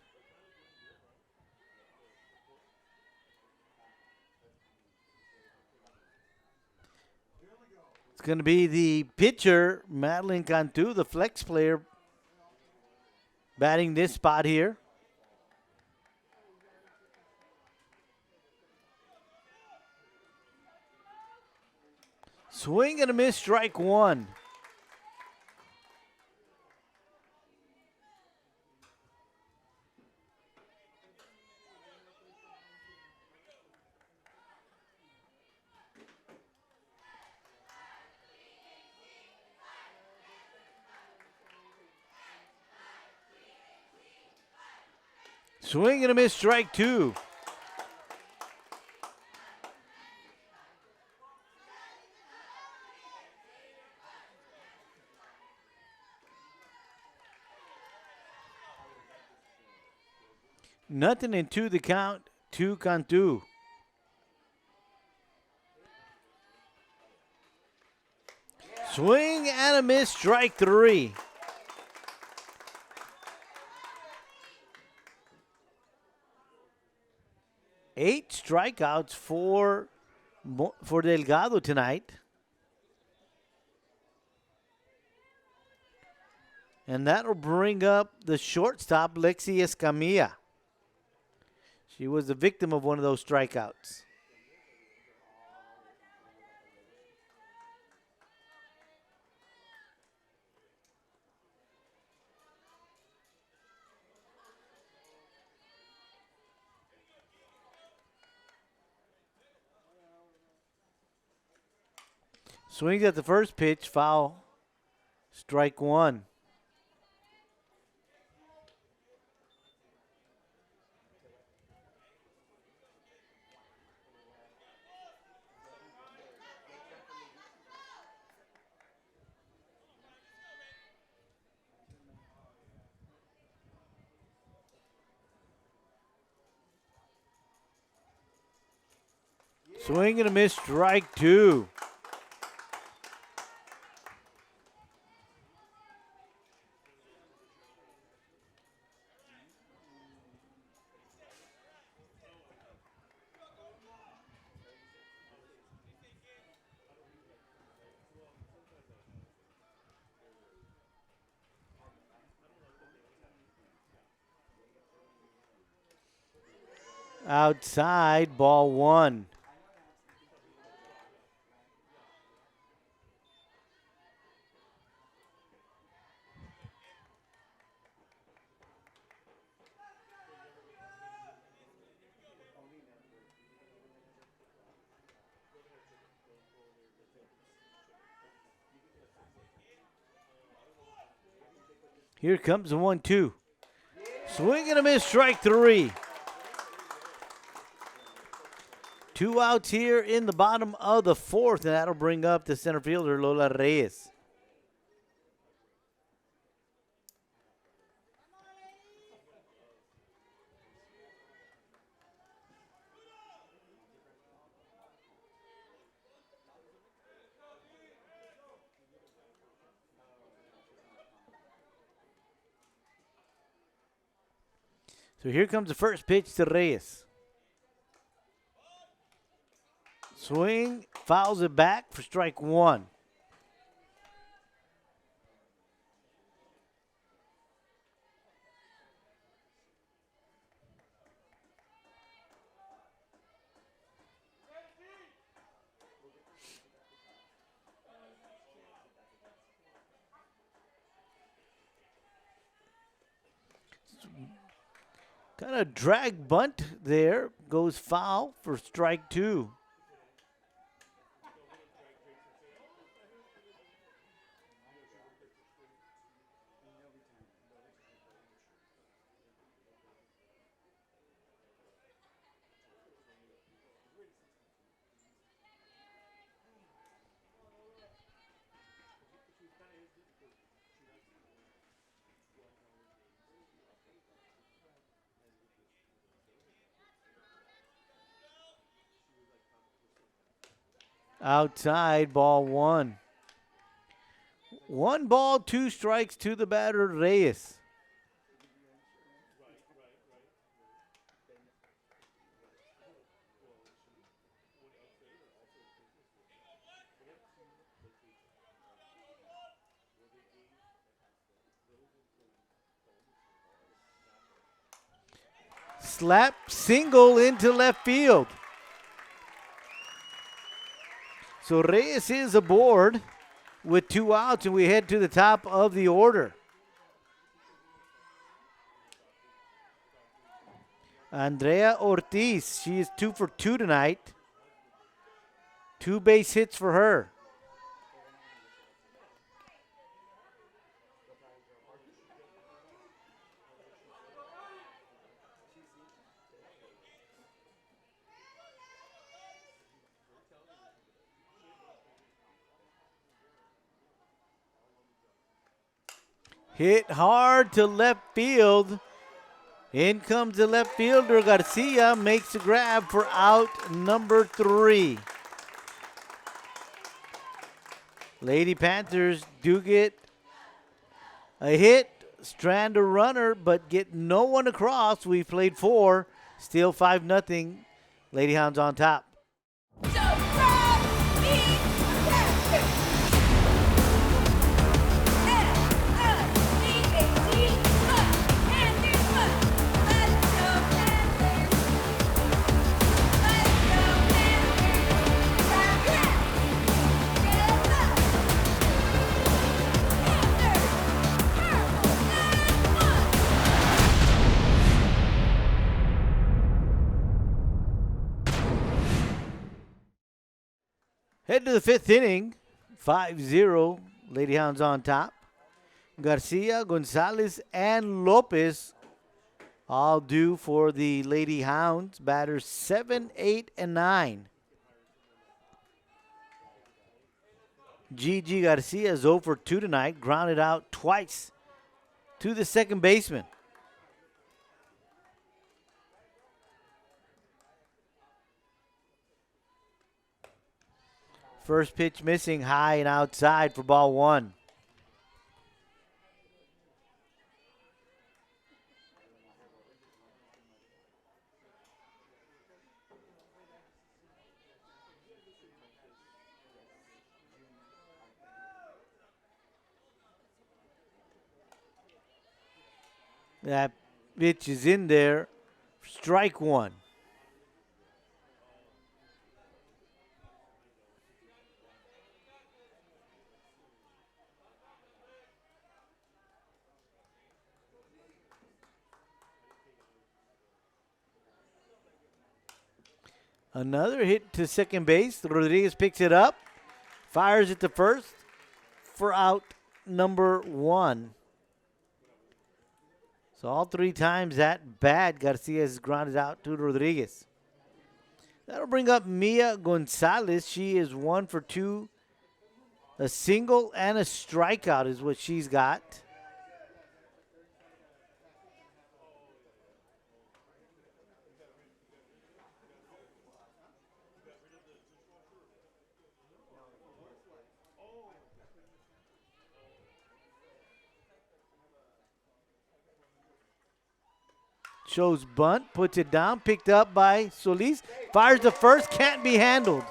It's going to be the pitcher, Madeline Cantu, the flex player, batting this spot here. Swing and a miss, strike 1. Swing and a miss, strike two. Nothing in two, the count, 2-2. Swing and a miss, strike three. Eight strikeouts for Delgado tonight. And that'll bring up the shortstop, Lexi Escamilla. She was the victim of one of those strikeouts. Swings at the first pitch, foul. Strike one. Swing and a miss, strike two. Outside, ball one. Here comes the 1-2. Swing and a miss, strike three. Two outs here in the bottom of the fourth, and that'll bring up the center fielder, Lola Reyes. So here comes the first pitch to Reyes. Swing, fouls it back for strike one. Kind of drag bunt there. Goes foul for strike two. Outside, ball one. 1 ball, 2 strikes to the batter, Reyes. Slap single into left field. So Reyes is aboard with 2 outs, and we head to the top of the order. Andrea Ortiz, she is 2 for 2 tonight. 2 base hits for her. Hit hard to left field. In comes the left fielder. Garcia makes the grab for out number 3. Lady Panthers do get a hit, strand a runner, but get no one across. We played 4, still 5-0. Lady Hounds on top. Head to the 5th inning, 5-0, Lady Hounds on top. Garcia, Gonzalez, and Lopez all due for the Lady Hounds. Batters 7, 8, and 9. Gigi Garcia is 0 for 2 tonight, grounded out twice to the second baseman. First pitch missing, high and outside for ball 1. That pitch is in there. Strike 1. Another hit to second base. Rodriguez picks it up, fires it to first for out number 1. So all 3 times that bat, Garcia has grounded out to Rodriguez. That'll bring up Mia Gonzalez. She is 1 for 2. A single and a strikeout is what she's got. Shows bunt, puts it down, picked up by Solis. Fires the first, can't be handled.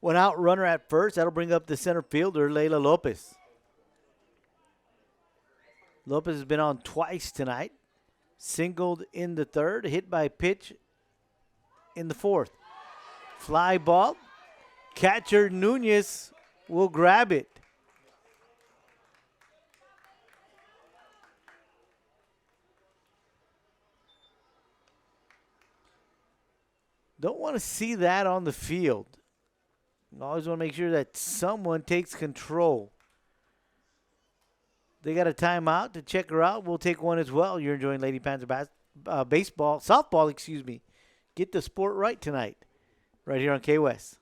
One out runner at first. That'll bring up the center fielder, Layla Lopez. Lopez has been on twice tonight. Singled in the 3rd, hit by pitch in the 4th. Fly ball. Catcher Nunez will grab it. Don't want to see that on the field. Always want to make sure that someone takes control. They got a timeout to check her out. We'll take one as well. You're enjoying Lady Panther baseball, softball, excuse me. Get the sport right tonight, right here on K-West.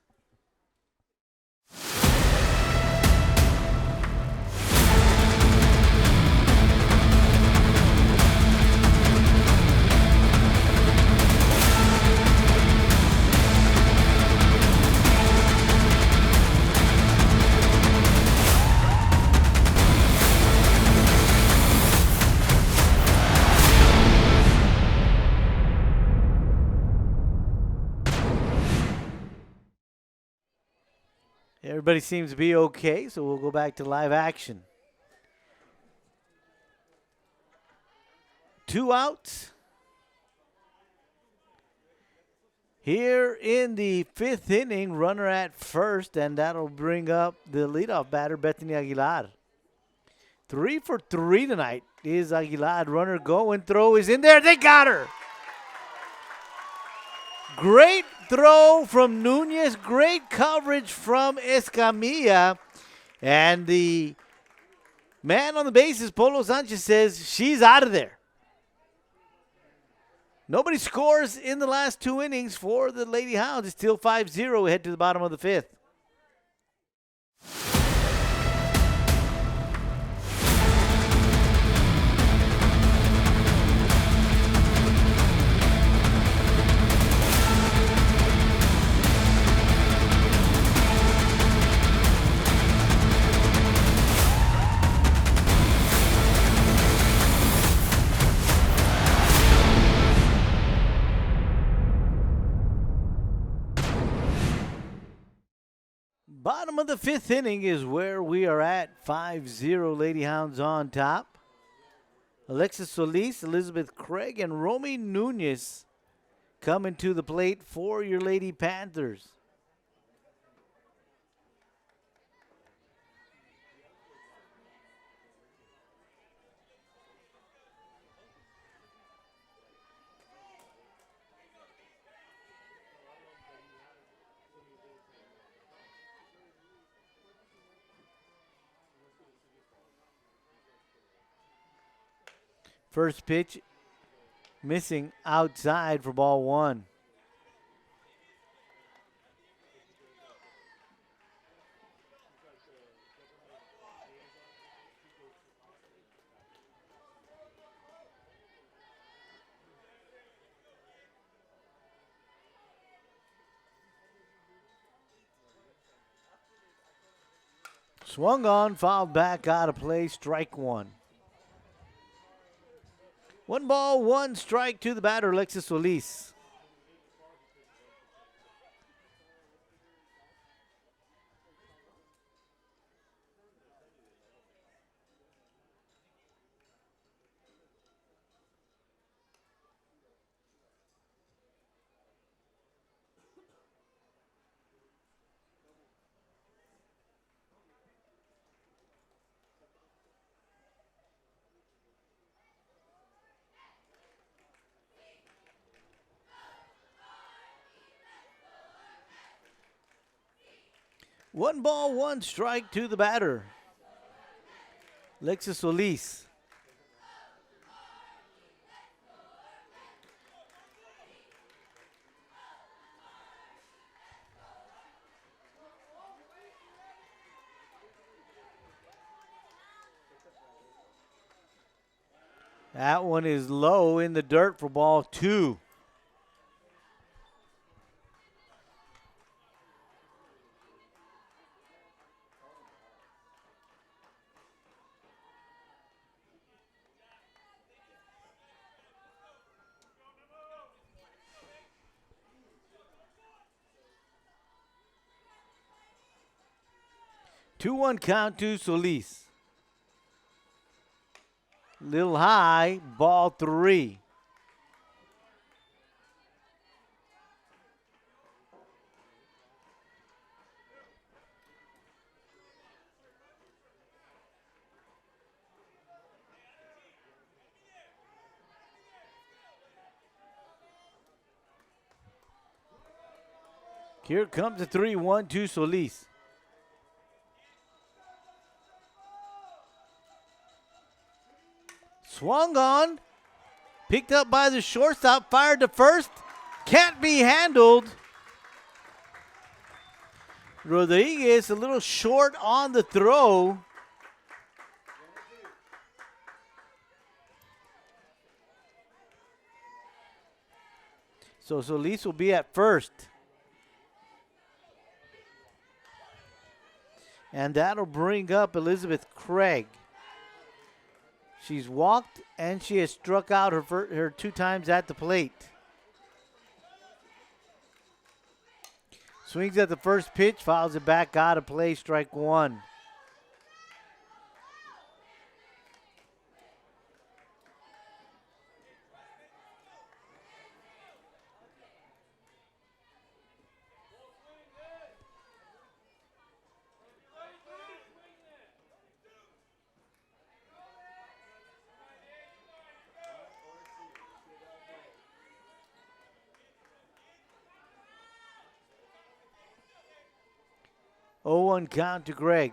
Everybody seems to be okay, so we'll go back to live action. 2 outs. Here in the 5th inning, runner at first, and that'll bring up the leadoff batter, Bethany Aguilar. 3 for 3 tonight is Aguilar. Runner going, throw is in there. They got her. Great throw from Nunez. Great coverage from Escamilla. And the man on the bases, Polo Sanchez, says she's out of there. Nobody scores in the last 2 innings for the Lady Hounds. It's still 5-0. We head to the bottom of the 5th. Bottom of the 5th inning is where we are at. 5-0 Lady Hounds on top. Alexis Solis, Elizabeth Craig, and Romy Nunez coming to the plate for your Lady Panthers. First pitch missing outside for ball 1. Swung on, fouled back, out of play, strike 1. 1 ball, 1 strike to the batter, Alexis Solis. One ball, 1 strike to the batter, Alexis Solis. That one is low in the dirt for ball 2. Two-one count to Solis. Little high, ball 3. Here comes the 3-1 to Solis. Swung on, picked up by the shortstop, fired to first, can't be handled. Rodriguez a little short on the throw. So Solis will be at first. And that'll bring up Elizabeth Craig. She's walked and she has struck out her 2 times at the plate. Swings at the first pitch, fouls it back, out of play, strike 1. 0-1 count to Greg.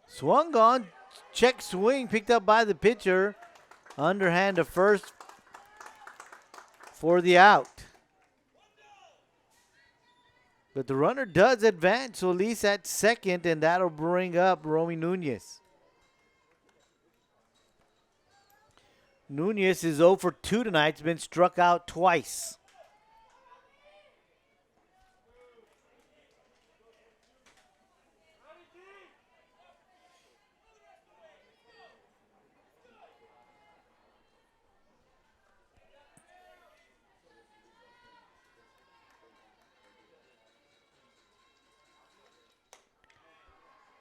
Swung on. Check swing picked up by the pitcher. Underhand to first for the out. But the runner does advance, so at least at second, and that'll bring up Romy Nunez. Nunez is 0 for 2 tonight. He's been struck out twice.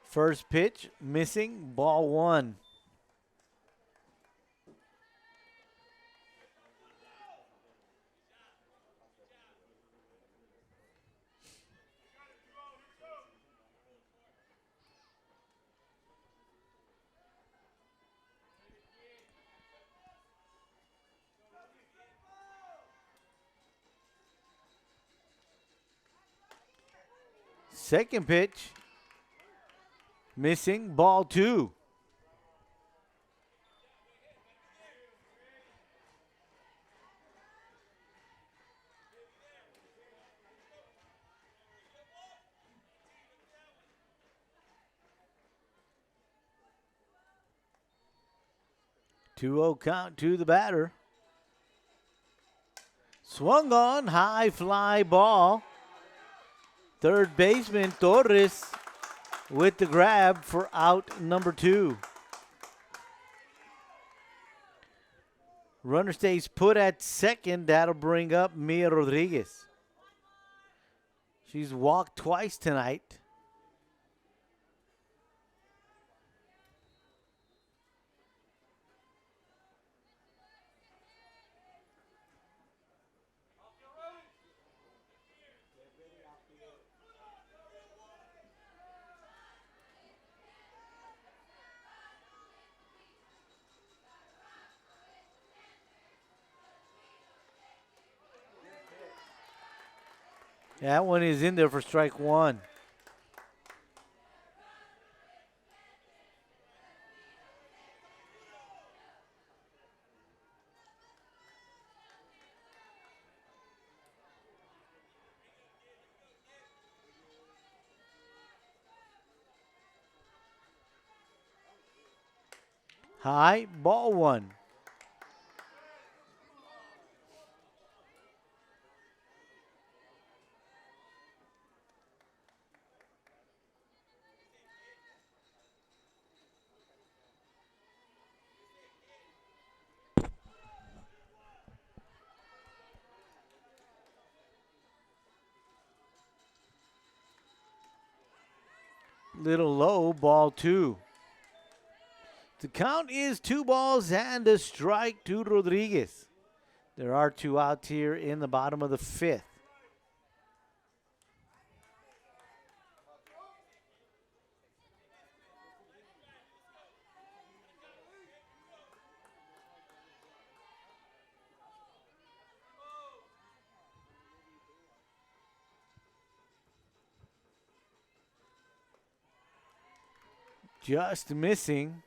First pitch, missing, ball 1. Second pitch. Missing, ball 2. Two-0 count to the batter. Swung on, high fly ball. Third baseman Torres with the grab for out number 2. Runner stays put at second. That'll bring up Mia Rodriguez. She's walked twice tonight. That one is in there for strike 1. High, ball 1. Little low, ball 2. The count is 2 balls and a strike to Rodriguez. There are 2 outs here in the bottom of the 5th. Just missing.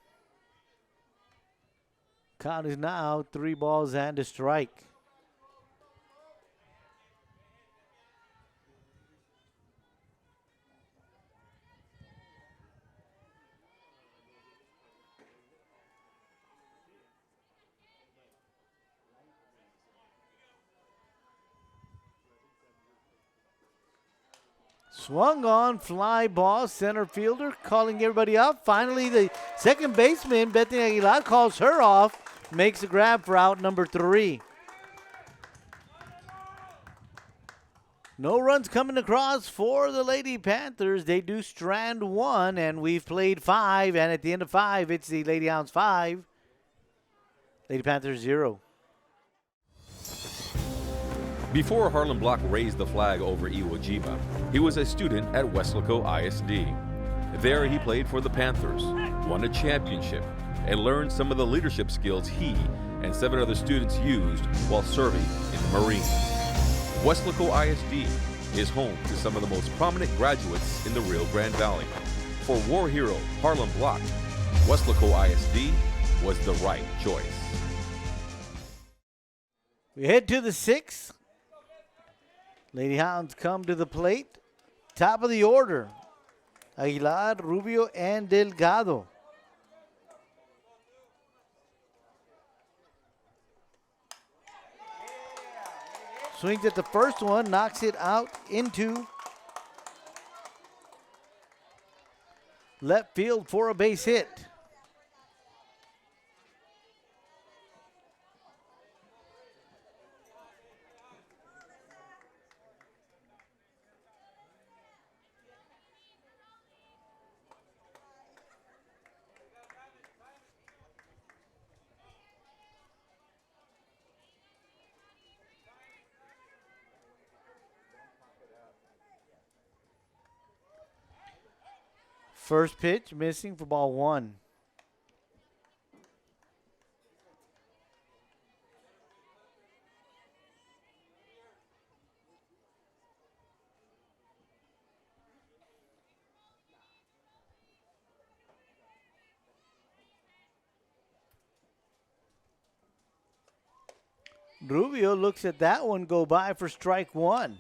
Count is now 3 balls and a strike. Swung on, fly ball, center fielder calling everybody up. Finally, the second baseman, Bethany Aguilar, calls her off, makes a grab for out number 3. No runs coming across for the Lady Panthers. They do strand 1, and we've played 5, and at the end of 5, it's the Lady Hounds 5, Lady Panthers 0. Before Harlan Block raised the flag over Iwo Jima, he was a student at Weslaco ISD. There he played for the Panthers, won a championship, and learned some of the leadership skills he and 7 other students used while serving in the Marines. Weslaco ISD, is home to some of the most prominent graduates in the Rio Grande Valley. For war hero Harlem Block, Weslaco ISD was the right choice. We head to the 6th. Lady Hounds come to the plate. Top of the order, Aguilar, Rubio, and Delgado. Swings at the first one, knocks it out into left field for a base hit. First pitch missing for ball 1. Rubio looks at that one go by for strike 1.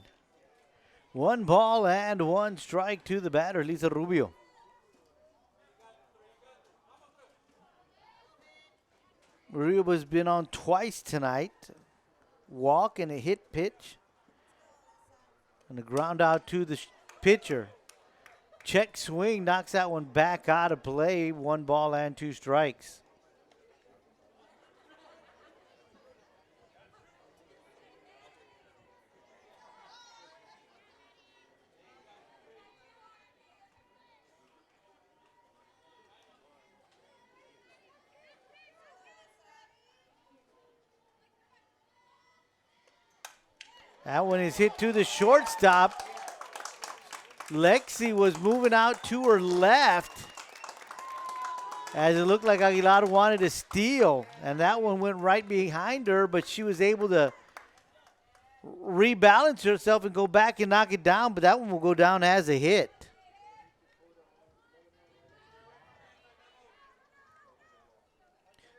1 ball and 1 strike to the batter, Lisa Rubio. Rubio has been on twice tonight. Walk and a hit pitch. And a ground out to the pitcher. Check swing, knocks that one back out of play. 1 ball and 2 strikes. That one is hit to the shortstop. Lexi was moving out to her left as it looked like Aguilar wanted to steal. And that one went right behind her, but she was able to rebalance herself and go back and knock it down. But that one will go down as a hit.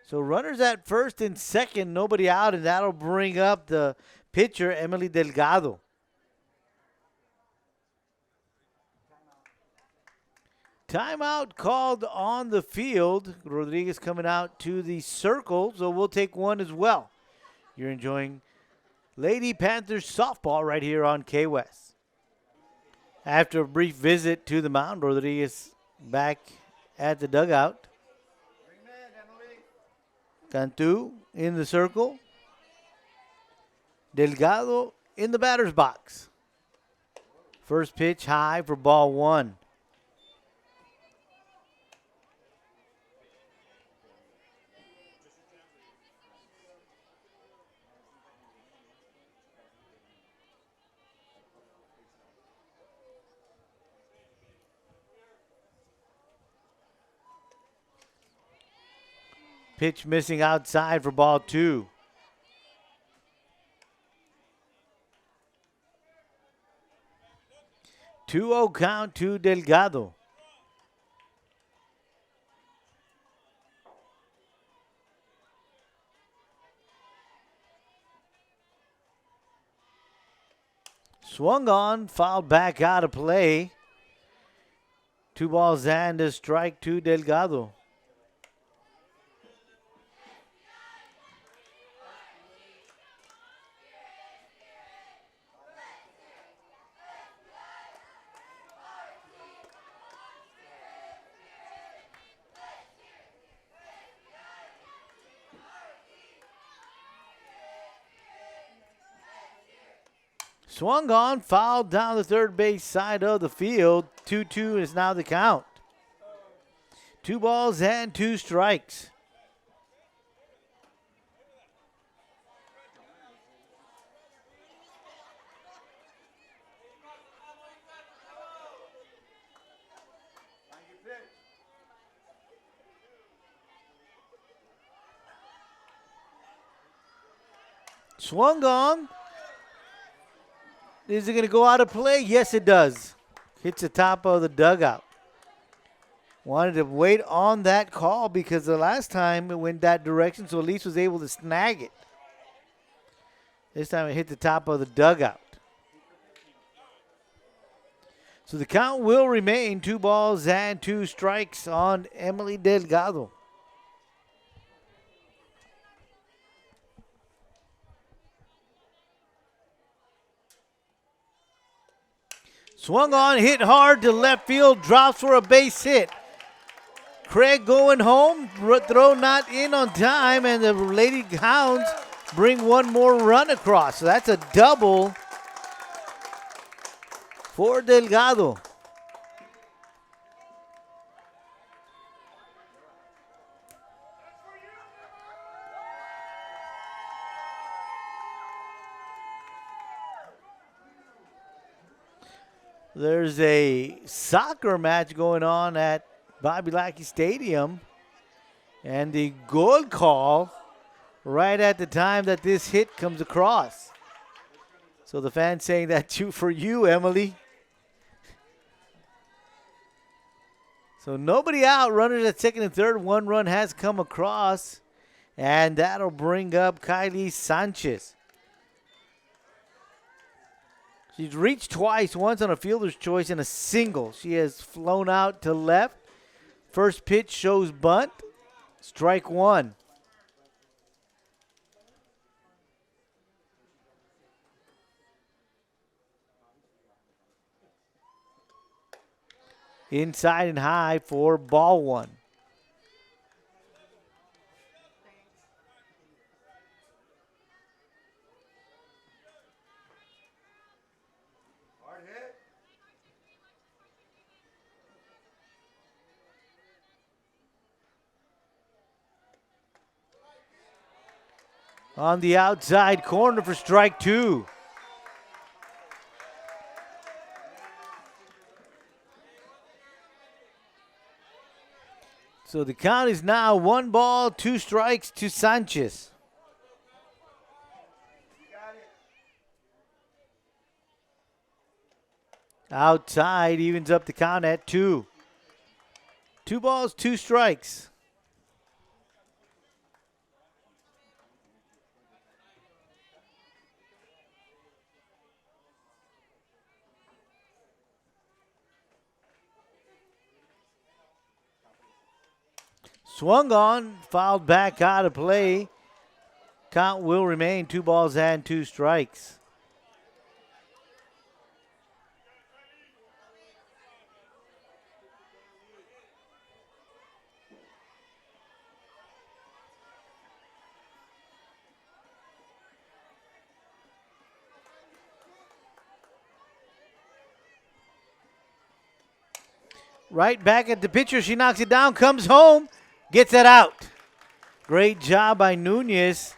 So runners at first and second, nobody out, and that'll bring up the pitcher, Emily Delgado. Timeout called on the field. Rodriguez coming out to the circle, so we'll take one as well. You're enjoying Lady Panthers softball right here on K-West. After a brief visit to the mound, Rodriguez back at the dugout. Cantu in the circle. Delgado in the batter's box. First pitch high for ball 1. Pitch missing outside for ball 2. Two-0 count to Delgado. Swung on, fouled back out of play. 2 balls and a strike to Delgado. Swung on, fouled down the third base side of the field. 2-2 is now the count. 2 balls and 2 strikes. Swung on. Is it going to go out of play? Yes, it does. Hits the top of the dugout. Wanted to wait on that call because the last time it went that direction, so Elise was able to snag it. This time it hit the top of the dugout. So the count will remain 2 balls and 2 strikes on Emily Delgado. Swung on, hit hard to left field, drops for a base hit. Craig going home, throw not in on time, and the Lady Hounds bring one more run across. So that's a double for Delgado. There's a soccer match going on at Bobby Lackey Stadium, and the goal call right at the time that this hit comes across. So the fans saying that too for you, Emily. So nobody out, runners at second and third. 1 run has come across, and that'll bring up Kylie Sanchez. She's reached twice, once on a fielder's choice and a single. She has flown out to left. First pitch shows bunt. Strike 1. Inside and high for ball 1. On the outside corner for strike 2. So the count is now 1 ball, 2 strikes to Sanchez. Outside evens up the count at 2. 2 balls, 2 strikes. Swung on, fouled back out of play. Count will remain 2 balls and 2 strikes. Right back at the pitcher, she knocks it down, comes home. Gets it out. Great job by Nunez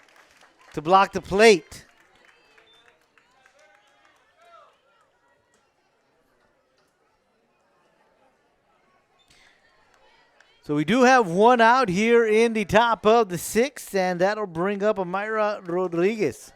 to block the plate. So we do have 1 out here in the top of the 6th, and that'll bring up Amira Rodriguez.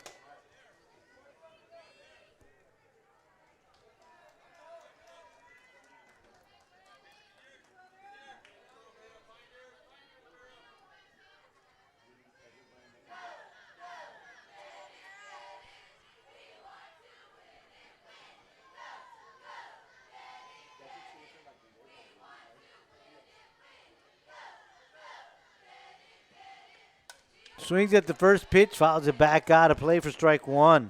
Swings at the first pitch, fouls it back out of play for strike 1.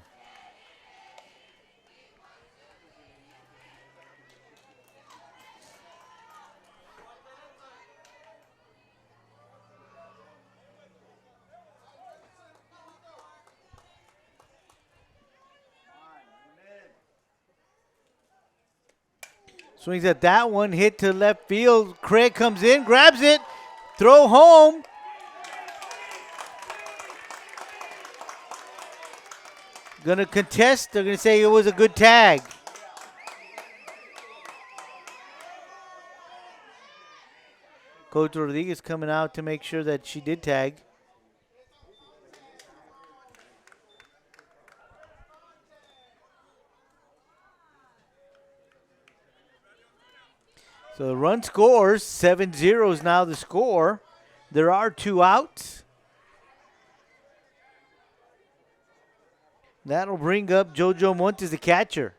Swings at that one, hit to left field. Craig comes in, grabs it, throw home. Going to contest. They're going to say it was a good tag. Coach Rodriguez coming out to make sure that she did tag. So the run scores. 7-0 is now the score. There are 2 outs. That'll bring up JoJo Montes, the catcher.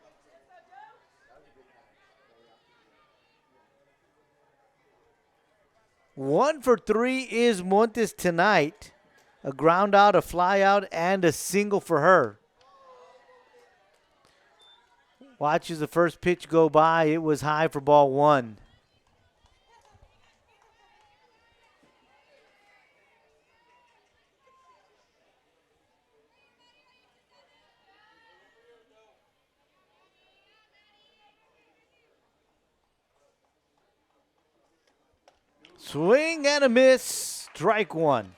One for 3 is Montes tonight. A ground out, a fly out, and a single for her. Watches the first pitch go by. It was high for ball 1. Swing and a miss. Strike 1.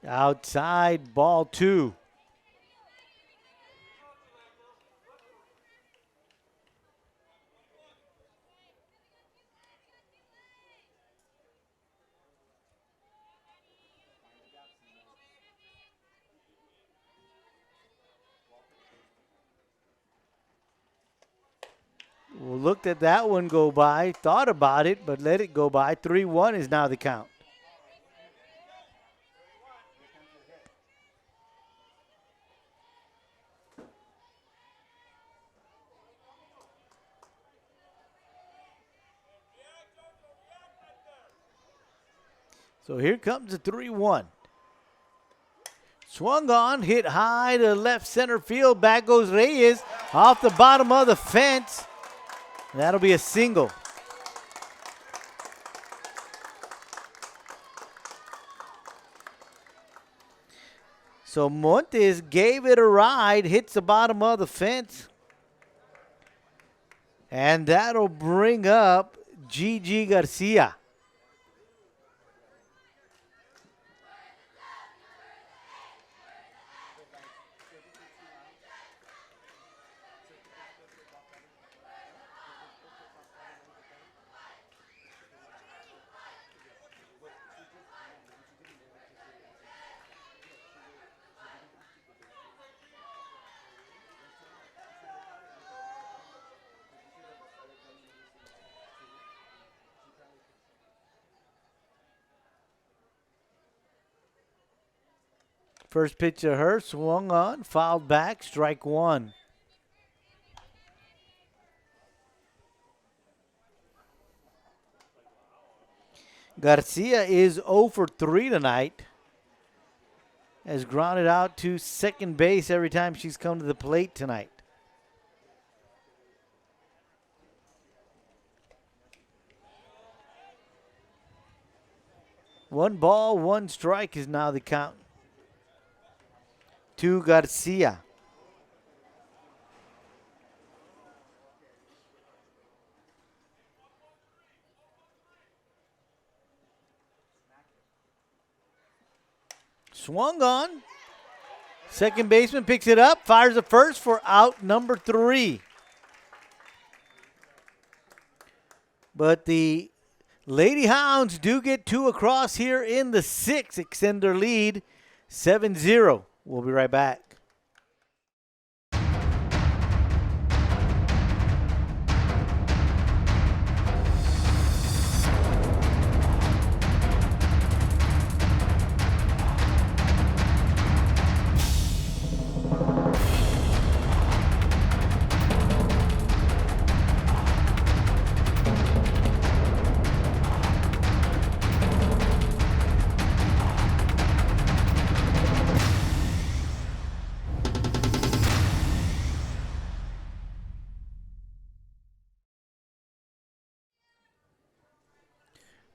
Outside, ball 2. Well, looked at that one go by, thought about it, but let it go by. 3-1 is now the count. So here comes the 3-1. Swung on, hit high to left center field. Back goes Reyes off the bottom of the fence. That'll be a single. So Montes gave it a ride, hits the bottom of the fence. And that'll bring up Gigi Garcia. First pitch to her, swung on, fouled back, strike 1. Garcia is 0 for 3 tonight. Has grounded out to second base every time she's come to the plate tonight. One ball, one strike is now the count to Garcia. Swung on. Second baseman picks it up, fires the first for out number 3. But the Lady Hounds do get 2 across here in the 6th, extend their lead 7-0. We'll be right back.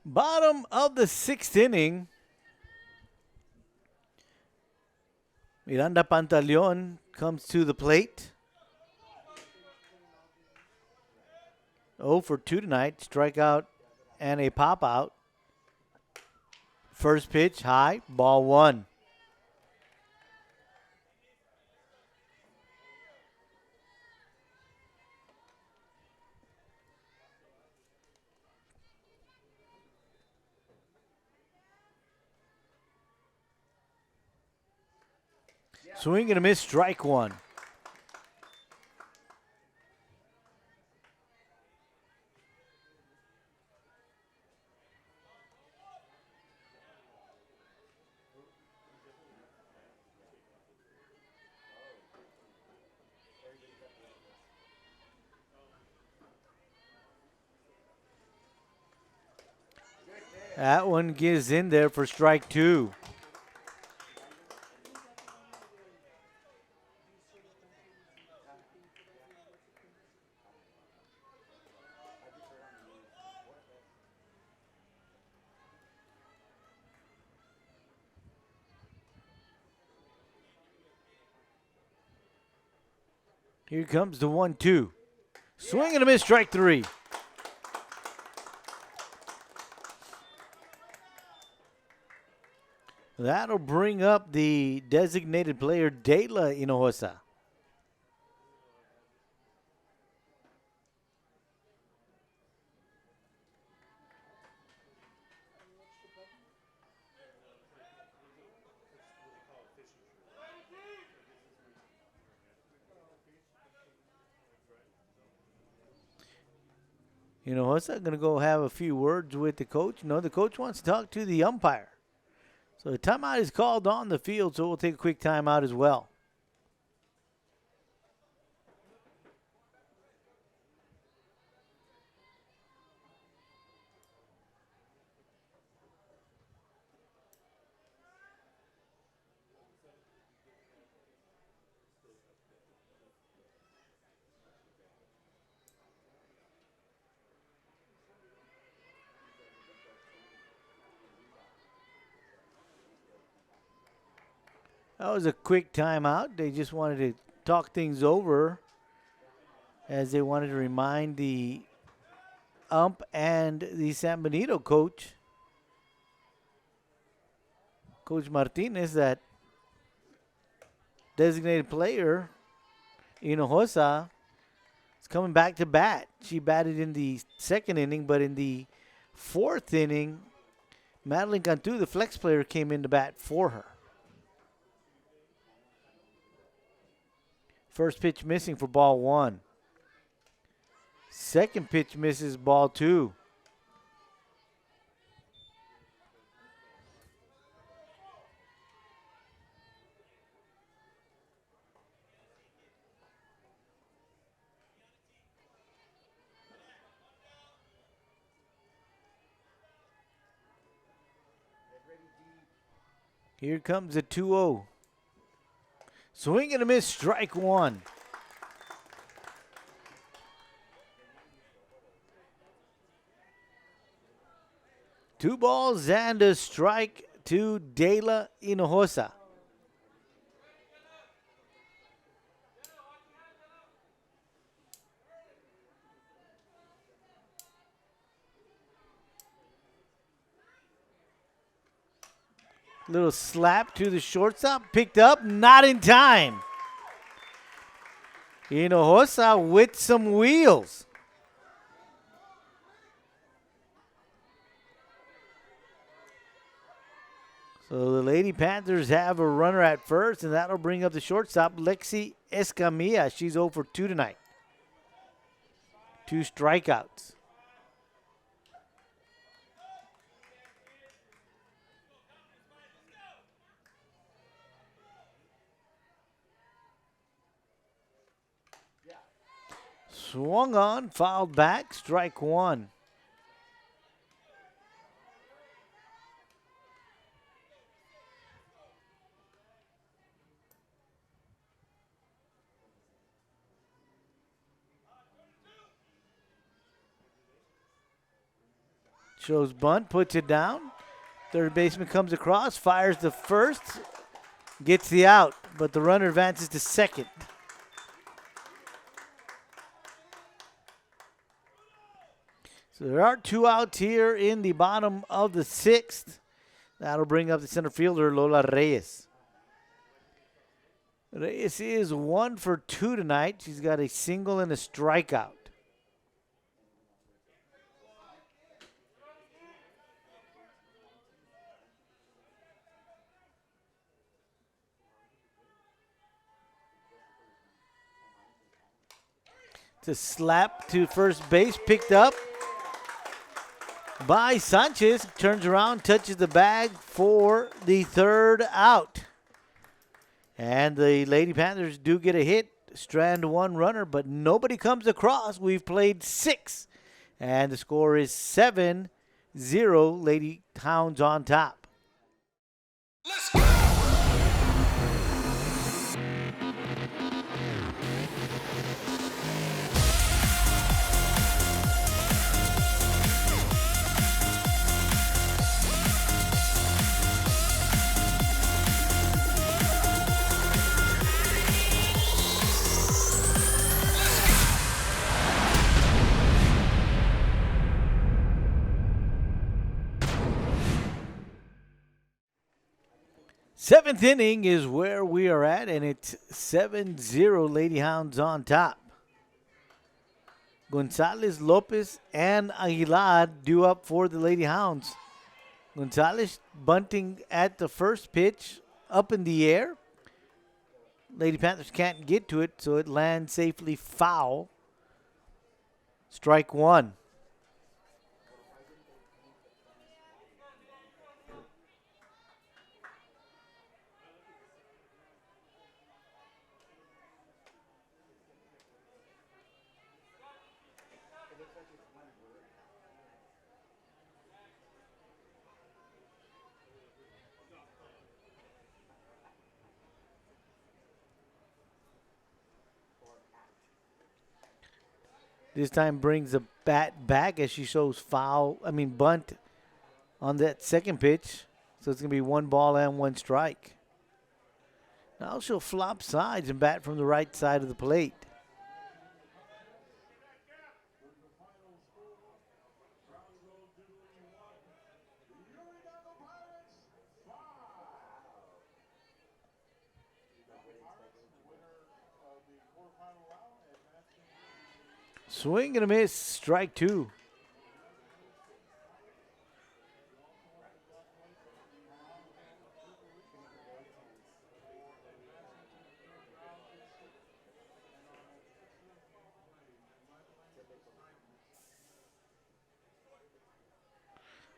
Bottom of the 6th inning. Miranda Pantaleon comes to the plate. 0 for 2 tonight. Strikeout and a pop out. First pitch high, ball 1. Swing and a miss, strike one. That one gives in there for strike two. Here comes the 1-2. Swing and a miss, strike three. That'll bring up the designated player, De La Hinojosa. Hinojosa going to go have a few words with the coach. The coach wants to talk to the umpire. So the timeout is called on the field, so we'll take a quick timeout as well. That was a quick timeout. They just wanted to talk things over as they wanted to remind the ump and the San Benito coach, Coach Martinez, that designated player, Hinojosa, is coming back to bat. She batted in the second inning, but in the fourth inning, Madeline Cantu, the flex player, came in to bat for her. First pitch missing for ball one. Second pitch misses, ball two. Here comes the 2-0. Swing and a miss, strike one. Two balls and a strike to De La Hinojosa. Little slap to the shortstop, picked up, not in time. Hinojosa with some wheels. So the Lady Panthers have a runner at first, and that'll bring up the shortstop, Lexi Escamilla. She's 0 for 2 tonight. 2 strikeouts. Swung on, fouled back, strike one. Shows bunt, puts it down. Third baseman comes across, fires the first, gets the out, but the runner advances to second. So there are 2 outs here in the bottom of the 6th. That'll bring up the center fielder, Lola Reyes. Reyes is 1 for 2 tonight. She's got a single and a strikeout. It's a slap to first base, picked up by Sanchez. Turns around, touches the bag for the third out. And the Lady Panthers do get a hit, strand one runner, but nobody comes across. We've played 6, and the score is 7-0. Lady Hounds on top. Let's go. Seventh inning is where we are at, and it's 7-0 Lady Hounds on top. Gonzalez, Lopez, and Aguilar due up for the Lady Hounds. Gonzalez bunting at the first pitch, up in the air. Lady Panthers can't get to it, so it lands safely foul. Strike one. This time brings the bat back as she shows bunt on that second pitch. So it's going to be 1 ball and 1 strike. Now she'll flop sides and bat from the right side of the plate. Swing and a miss, strike 2.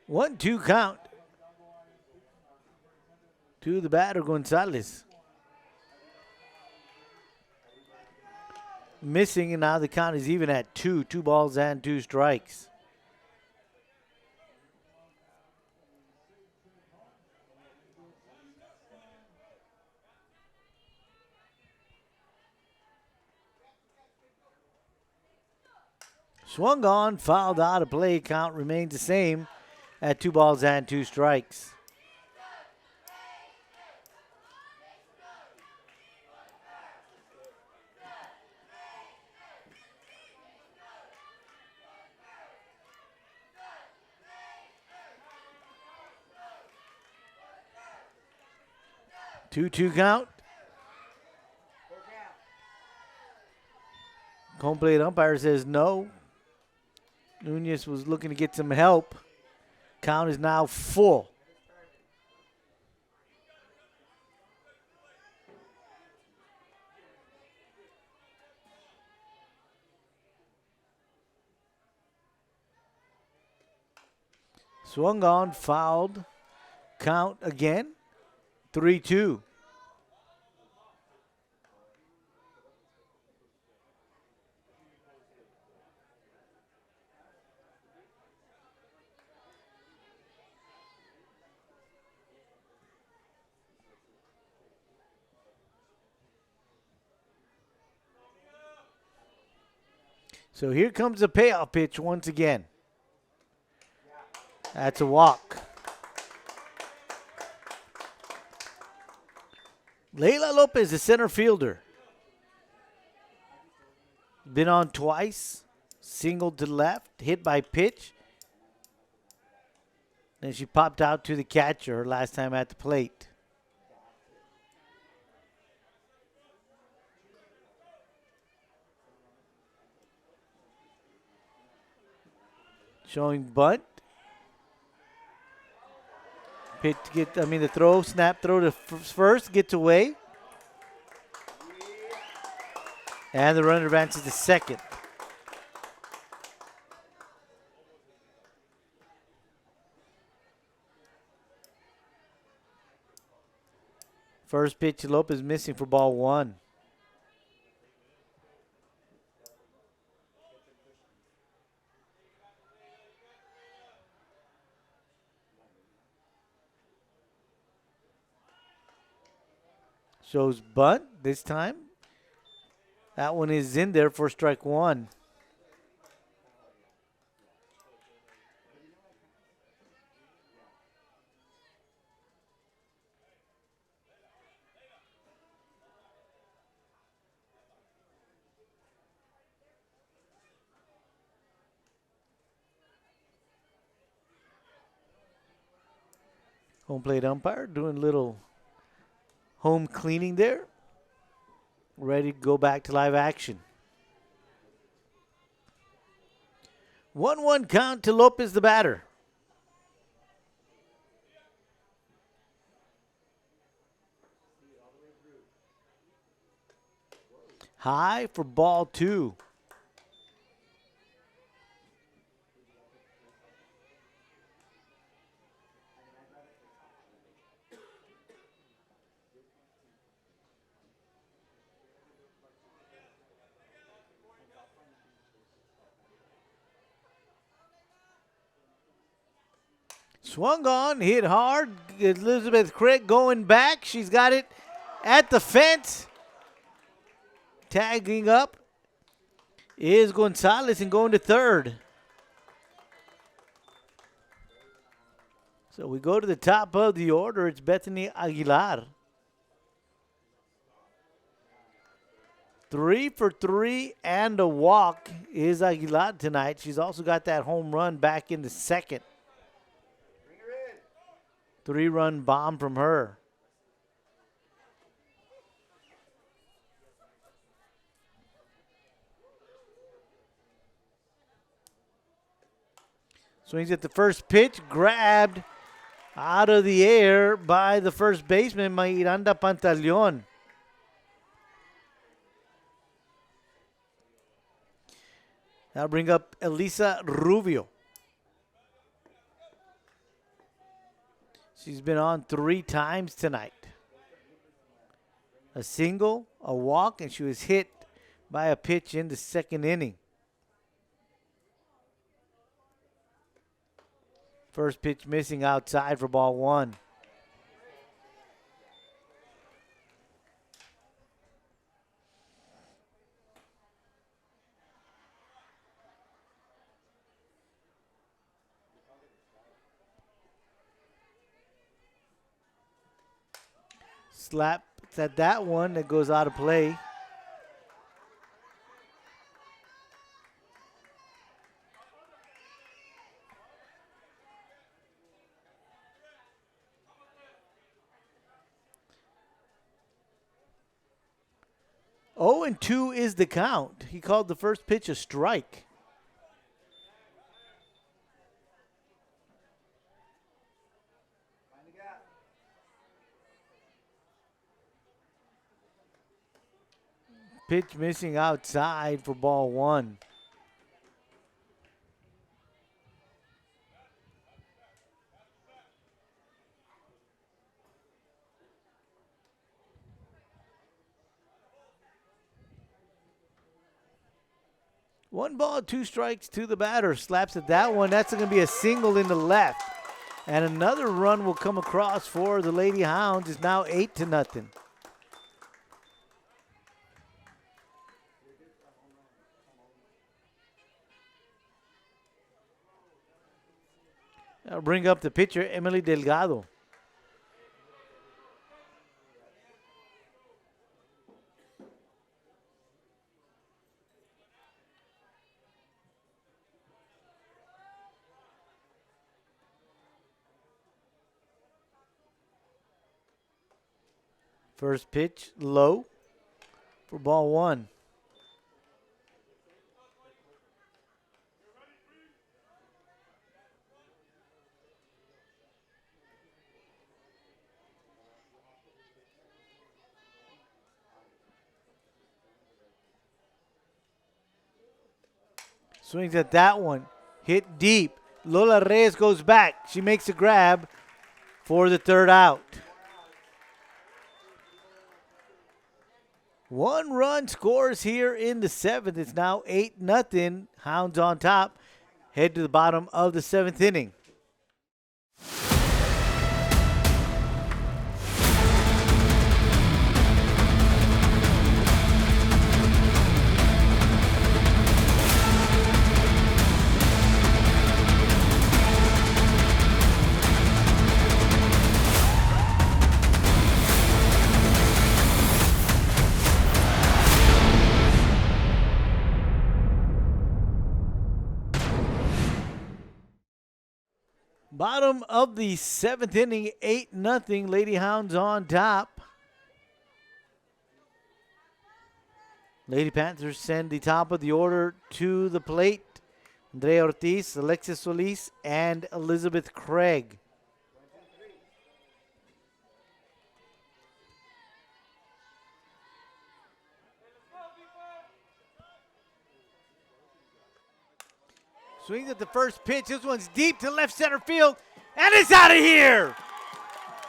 One, 2 count to the batter, Gonzalez. Missing, and now the count is even at 2 balls and 2 strikes. Swung on, fouled out of play. Count remains the same at 2 balls and 2 strikes. Two count. Home plate umpire says no. Nunez was looking to get some help. Count is now full. Swung on, fouled. Count again. 3-2. So here comes the payoff pitch once again. That's a walk. Layla Lopez, the center fielder. Been on twice. Singled to left, hit by pitch. Then she popped out to the catcher her last time at the plate. Showing bunt. Pitch the throw, snap throw to first, gets away. And the runner advances to second. First pitch, Lopez missing for ball one. Shows bunt this time. That one is in there for strike one. Home plate umpire doing a little home cleaning there. Ready to go back to live action. 1-1 count to Lopez, the batter. High for ball two. Swung on, hit hard. Elizabeth Craig going back. She's got it at the fence. Tagging up is Gonzalez and going to third. So we go to the top of the order. It's Bethany Aguilar. 3 for 3 and a walk is Aguilar tonight. She's also got that home run back in the second. 3-run bomb from her. Swings at the first pitch, grabbed out of the air by the first baseman, Miranda Pantaleon. Now bring up Elisa Rubio. She's been on 3 times tonight. A single, a walk, and she was hit by a pitch in the second inning. First pitch missing outside for ball one. Slap at that one that goes out of play. Oh, and 2 is the count. He called the first pitch a strike. Pitch missing outside for ball one. One ball, 2 strikes to the batter. Slaps at that one. That's going to be a single in the left. And another run will come across for the Lady Hounds. It's now 8-0. I'll bring up the pitcher, Emily Delgado. First pitch, low for ball one. Swings at that one. Hit deep. Lola Reyes goes back. She makes a grab for the third out. One run scores here in the 7th. It's now 8-0. Hounds on top. Head to the bottom of the 7th inning. Bottom of the 7th inning, 8-0. Lady Hounds on top. Lady Panthers send the top of the order to the plate. Andrea Ortiz, Alexis Solis, and Elizabeth Craig. Swings at the first pitch. This one's deep to left center field, and it's out of here.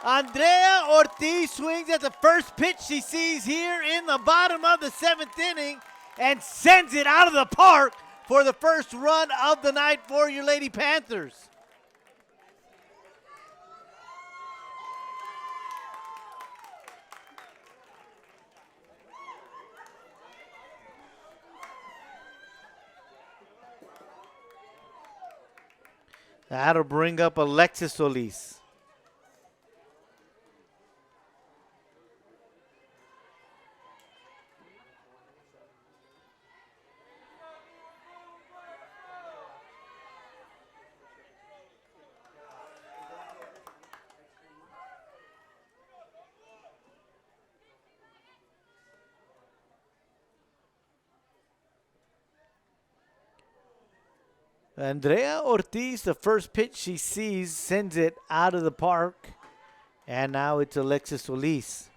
Andrea Ortiz swings at the first pitch she sees here in the bottom of the 7th inning and sends it out of the park for the first run of the night for your Lady Panthers. That'll bring up Alexis Solis. Andrea Ortiz, the first pitch she sees, sends it out of the park. And now it's Alexis Solis.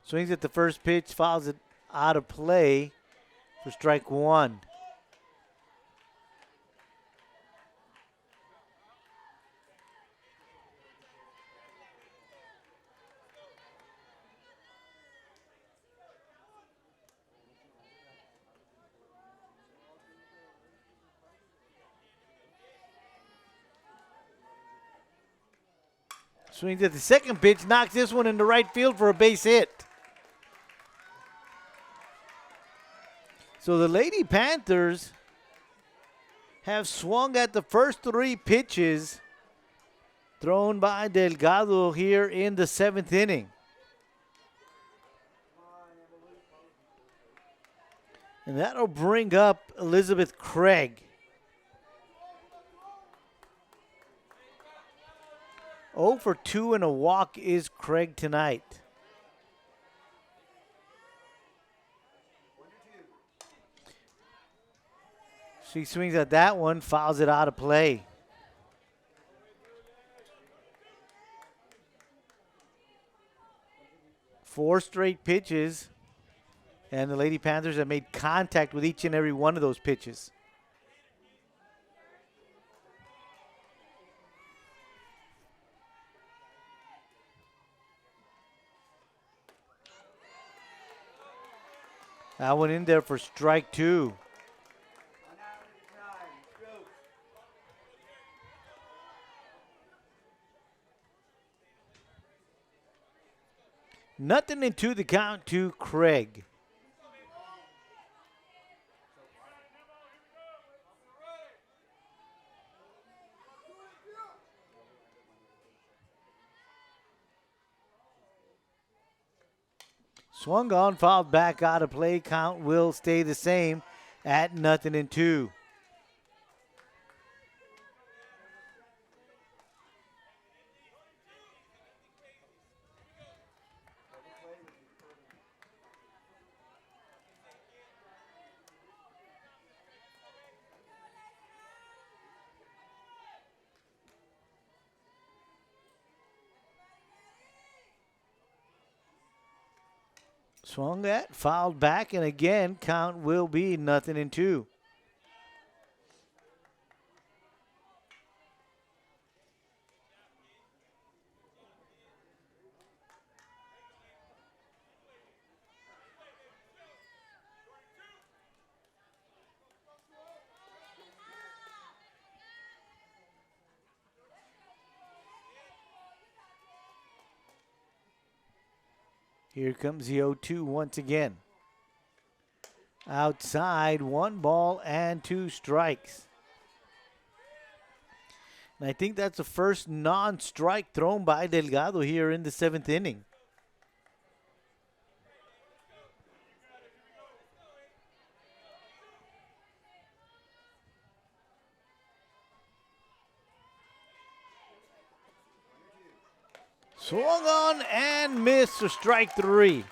Swings at the first pitch, fouls it out of play for strike one. Swings at the second pitch, knocks this one into right field for a base hit. So the Lady Panthers have swung at the first three pitches thrown by Delgado here in the 7th inning. And that'll bring up Elizabeth Craig. 0 for 2 and a walk is Craig tonight. She swings at that one, fouls it out of play. Four straight pitches, and the Lady Panthers have made contact with each and every one of those pitches. That one in there for strike two. Nothing into the count to Craig. Swung on, fouled back out of play. Count will stay the same at 0-2. Swung at, fouled back, and again, count will be 0-2. Here comes the 0-2 once again. Outside, 1 ball and 2 strikes. And I think that's the first non-strike thrown by Delgado here in the 7th inning. Swung on and missed for strike 3.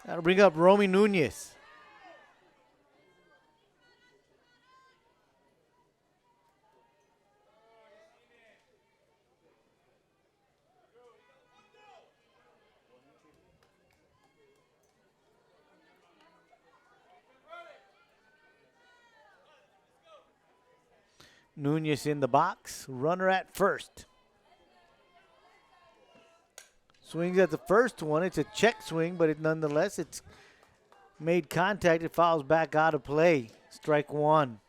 That'll bring up Romy Nunez. Nunez in the box, runner at first. Swings at the first one. It's a check swing, but nonetheless, it's made contact. It fouls back out of play. Strike 1.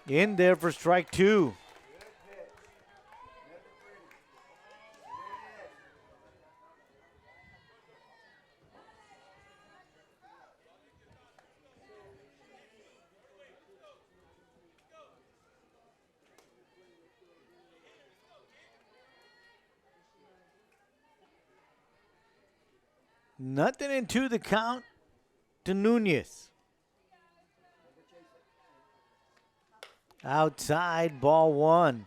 In there for strike 2. Nothing into the count to Nunez. Outside, ball 1.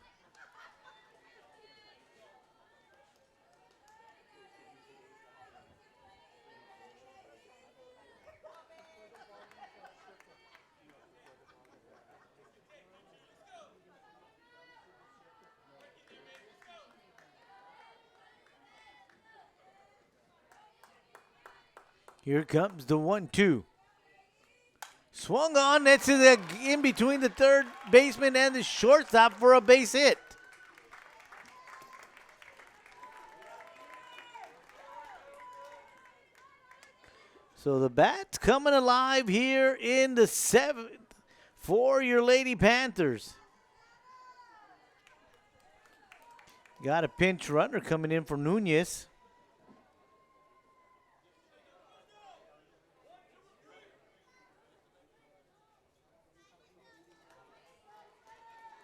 Here comes the 1-2. Swung on, that's in between the third baseman and the shortstop for a base hit. So the bat's coming alive here in the 7th for your Lady Panthers. Got a pinch runner coming in for Nunez.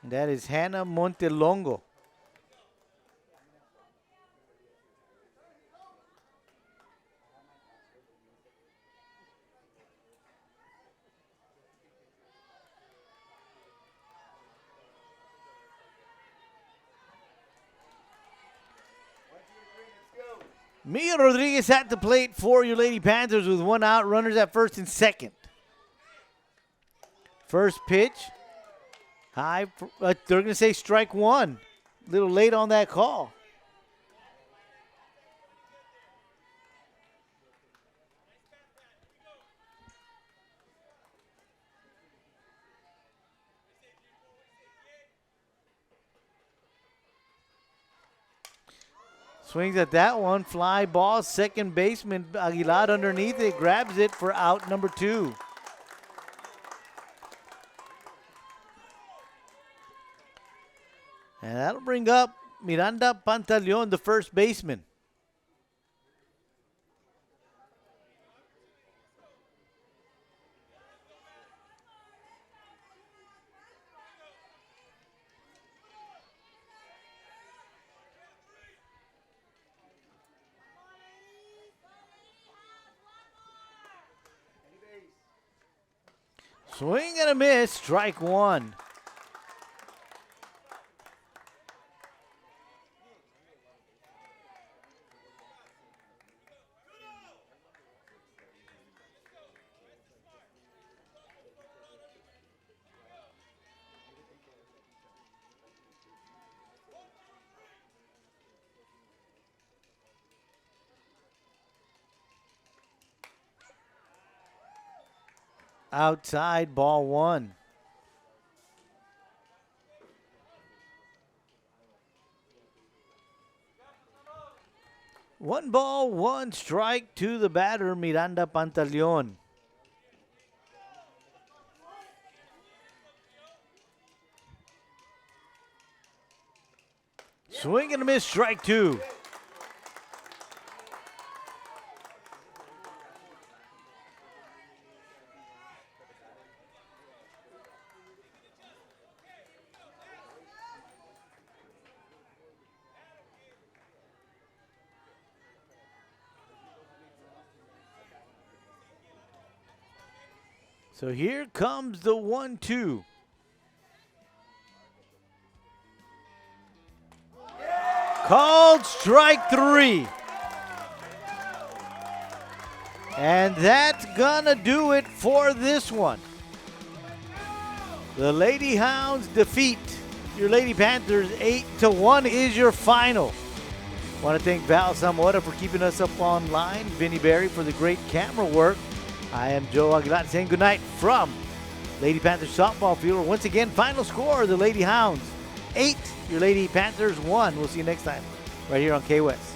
That is Hannah Montelongo. Mia Rodriguez at the plate for your Lady Panthers with 1 out, runners at first and second. First pitch. High, they're going to say strike 1. A little late on that call. Swings at that one, fly ball, second baseman Aguilar underneath it, grabs it for out number 2. And that'll bring up Miranda Pantaleon, the first baseman. Swing and a miss, strike 1. outside, ball one. One ball, one strike to the batter, Miranda Pantaleon. Swing and a miss, strike two. So here comes the 1-2. Called strike three. And that's gonna do it for this one. The Lady Hounds defeat your Lady Panthers 8-1 is your final. Want to thank Val Zamora for keeping us up online, Vinny Berry for the great camera work. I am Joe Aguilar saying goodnight from Lady Panthers softball field. Once again, final score, the Lady Hounds 8, your Lady Panthers 1. We'll see you next time right here on K-West.